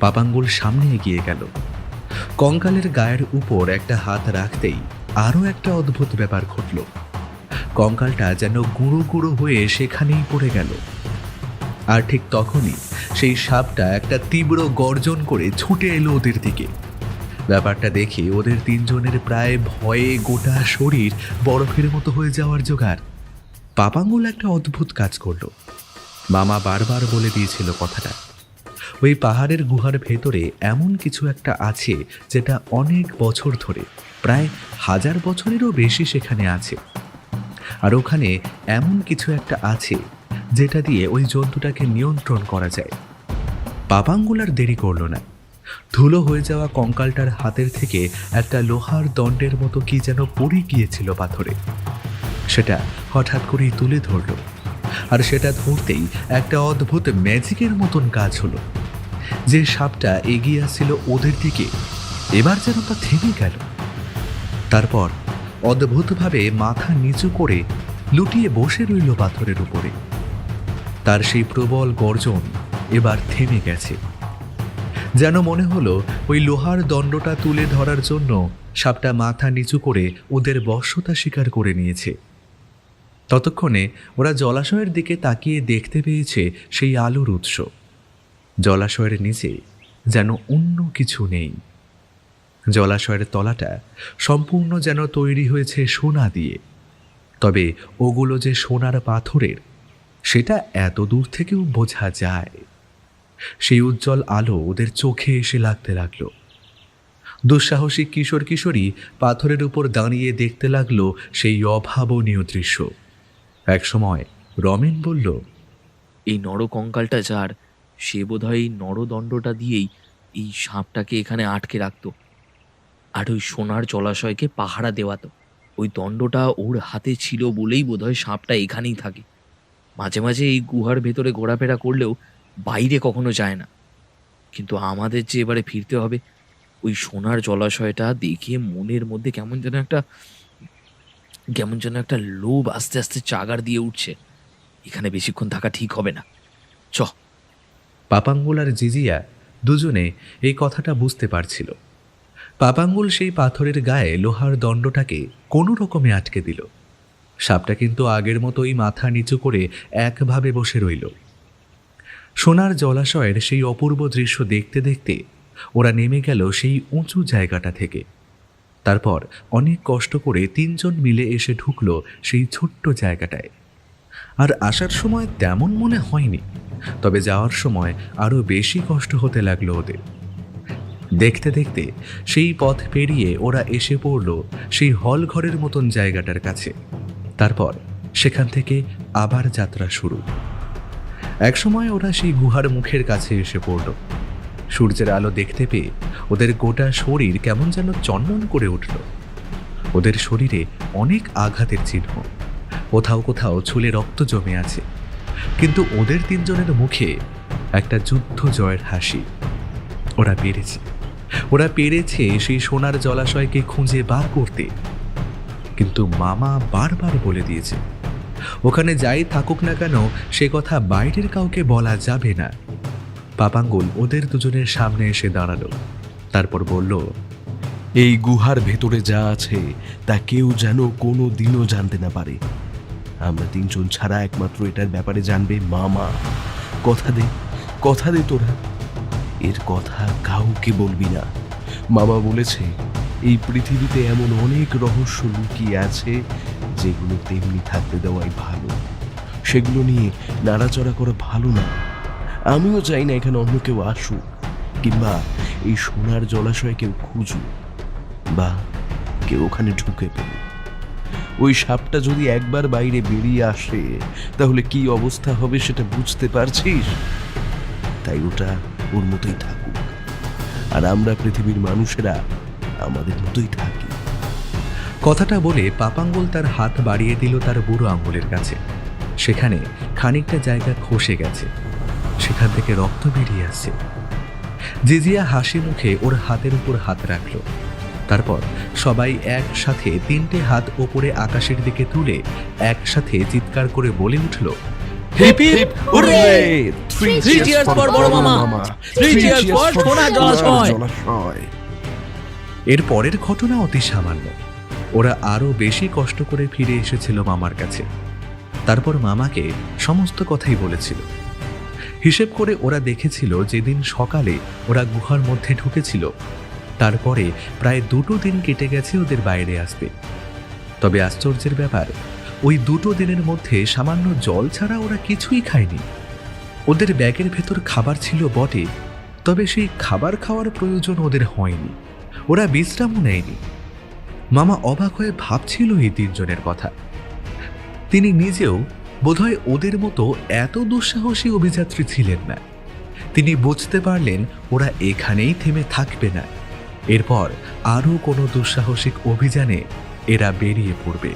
পাপাঙ্গুল সামনে এগিয়ে গেল। কঙ্কালের গায়ের উপর একটা হাত রাখতেই আরও একটা অদ্ভুত ব্যাপার ঘটল। কঙ্কালটা যেন গুঁড়ো গুঁড়ো হয়ে সেখানেই পড়ে গেল। আর ঠিক তখনই সেই সাপটা একটা তীব্র গর্জন করে ছুটে এলো ওদের দিকে। ব্যাপারটা দেখে ওদের 3 জনের প্রায় ভয়ে গোটা শরীর বরফের মতো হয়ে যাওয়ার জোগাড়। পাপাঙ্গুল একটা অদ্ভুত কাজ করলো। মামা বারবার বলে দিয়েছিল কথাটা, ওই পাহাড়ের গুহার ভেতরে এমন কিছু একটা আছে যেটা অনেক বছর ধরে, প্রায় 1000 বছরেরও বেশি সেখানে আছে। আর ওখানে এমন কিছু একটা আছে যেটা দিয়ে ওই জন্তুটাকে নিয়ন্ত্রণ করা যায়। পাপাঙ্গুল আর দেরি করলো না। ধুলো হয়ে যাওয়া কঙ্কালটার হাতের থেকে একটা লোহার দণ্ডের মতো কি যেন পড়ে গিয়েছিল পাথরে। সেটা হঠাৎ করেই তুলে ধরল, আর সেটা ধরতেই একটা অদ্ভুত ম্যাজিকের মতন কাজ হলো। যে সাপটা এগিয়ে আসছিল ওদের দিকে এবার যেন তা থেমে গেল। তারপর অদ্ভুতভাবে মাথা নিচু করে লুটিয়ে বসে রইল পাথরের উপরে। তার সেই প্রবল গর্জন এবার থেমে গেছে। যেন মনে হলো ওই লোহার দণ্ডটা তুলে ধরার জন্য সাপটা মাথা নিচু করে ওদের বশ্যতা স্বীকার করে নিয়েছে। ততক্ষণে ওরা জলাশয়ের দিকে তাকিয়ে দেখতে পেয়েছে সেই আলোর উৎস। জলাশয়ের নিচে যেন অন্য কিছু নেই। জলাশয়ের তলাটা সম্পূর্ণ যেন তৈরি হয়েছে সোনা দিয়ে। তবে ওগুলো যে সোনার পাথরের সেটা এত দূর থেকেও বোঝা যায়। সেই উজ্জ্বল আলো ওদের চোখে এসে লাগতে লাগলো। দুঃসাহসী কিশোর কিশোরী পাথরের উপর দাঁড়িয়ে দেখতে লাগলো সেই অভাবনীয় দৃশ্য। একসময় রমেন বলল, এই নরকঙ্কালটা যার, সে বোধহয় এই নরদণ্ডটা দিয়েই এই সাপটাকে এখানে আটকে রাখতো, আর ওই সোনার জলাশয়কে পাহারা দেওয়াতো। ওই দণ্ডটা ওর হাতে ছিল বলেই বোধহয় সাপটা এখানেই থাকে। মাঝে মাঝে এই গুহার ভেতরে ঘোরাফেরা করলেও বাইরে কখনো যায় না। কিন্তু আমাদের যে এবারে ফিরতে হবে, ওই সোনার জলাশয়টা দেখে মনের মধ্যে কেমন যেন একটা লোভ আস্তে আস্তে চাগার দিয়ে উঠছে। এখানে বেশিক্ষণ থাকা ঠিক হবে না, চ। পাপাঙ্গুল আর জিজিয়া দুজনে এই কথাটা বুঝতে পারছিল। পাপাঙ্গুল সেই পাথরের গায়ে লোহার দণ্ডটাকে কোনো রকমে আটকে দিল। সাপটা কিন্তু আগের মতোই মাথা নিচু করে একভাবে বসে রইল। সোনার জলাশয়ের সেই অপূর্ব দৃশ্য দেখতে দেখতে ওরা নেমে গেল সেই উঁচু জায়গাটা থেকে। তারপর অনেক কষ্ট করে 3 জন মিলে এসে ঢুকলো সেই ছোট্ট জায়গাটায়। আর আসার সময় তেমন মনে হয়নি, তবে যাওয়ার সময় আরও বেশি কষ্ট হতে লাগলো ওদের। দেখতে দেখতে সেই পথ পেরিয়ে ওরা এসে পড়ল সেই হল ঘরের মতন জায়গাটার কাছে। তারপর সেখান থেকে আবার যাত্রা শুরু। একসময় ওরা সেই গুহার মুখের কাছে এসে পড়ল। সূর্যের আলো দেখতে পেয়ে ওদের গোটা শরীর কেমন যেন চন্দন করে উঠল। ওদের শরীরে অনেক আঘাতের চিহ্ন, কোথাও কোথাও ছুলে রক্ত জমে আছে, কিন্তু ওদের 3 জনের মুখে একটা যুদ্ধ জয়ের হাসি। ওরা পেরেছে সেই সোনার জলাশয়কে খুঁজে বার করতে। কিন্তু মামা বারবার বলে দিয়েছে ওখানে যাই থাকুক না কেন সে কথা বাইরের কাউকে বলা যাবে না। পাপাঙ্গুল ওদের দুজনের সামনে এসে দাঁড়ালো। তারপর বলল, এই গুহার ভেতরে যা আছে তা কেউ যেন কোনো দিনও জানতে না পারে। আমরা তিনজন ছাড়া একমাত্র এটার ব্যাপারে জানবে মামা। কথা দে তোরা, এর কথা কাউকে বলবি না। মামা বলেছে এই পৃথিবীতে এমন অনেক রহস্য লুকিয়ে আছে যেগুলো তেমনি থাকতে দেওয়াই ভালো। সেগুলো নিয়ে নাড়াচড়া করা ভালো না। আমিও চাই না এখানে অন্য কেউ আসুক, কিংবা এই সোনার জলাশয়ে কেউ খুঁজুক, বা কেউ ওখানে ঢুকে পড়ুক। ওই সাপটা যদি একবার বাইরে বেরিয়ে আসে তাহলে কি অবস্থা হবে সেটা বুঝতে পারছিস? তাই ওটা ওর মতোই থাকুক, আর আমরা পৃথিবীর মানুষেরা আমাদের মতোই থাকি। কথাটা বলে পাপাঙ্গুল তার হাত বাড়িয়ে দিল তার বুড়ো আঙ্গুলের কাছে। সেখানে খানিকটা জায়গা খসে গেছে, সেখান থেকে রক্ত বেরিয়ে আসছে। জিজিয়া হাসি মুখে ওর হাতের উপর হাত রাখল। তারপর সবাই একসাথে 3টে হাত ওপরে আকাশের দিকে তুলে একসাথে চিৎকার করে বলে উঠল, hip hip hurray! Three Three cheers for বড় মামা! Three cheers for সোনার জলাশয়! এর পরের ঘটনা অতি সামান্য। ওরা আরো বেশি কষ্ট করে ফিরে এসেছিল মামার কাছে। তারপর মামাকে সমস্ত কথাই বলেছিল। হিসেব করে ওরা দেখেছিল যেদিন সকালে ওরা গুহার মধ্যে ঢুকেছিল তারপরে প্রায় 2 দিন কেটে গেছে ওদের বাইরে আসতে। তবে আশ্চর্যের ব্যাপার, ওই 2 দিনের মধ্যে সামান্য জল ছাড়া ওরা কিছুই খায়নি। ওদের ব্যাগের ভেতর খাবার ছিল বটে, তবে সেই খাবার খাওয়ার প্রয়োজন ওদের হয়নি। ওরা বিশ্রামও নেয়নি। মামা অবাক হয়ে ভাবছিল এই 3 জনের কথা। তিনি নিজেও বোধহয় ওদের মতো এত দুঃসাহসী অভিযাত্রী ছিলেন না। তিনি বুঝতে পারলেন ওরা এখানেই থেমে থাকবে না, এরপর আরও কোনো দুঃসাহসিক অভিযানে এরা বেরিয়ে পড়বে।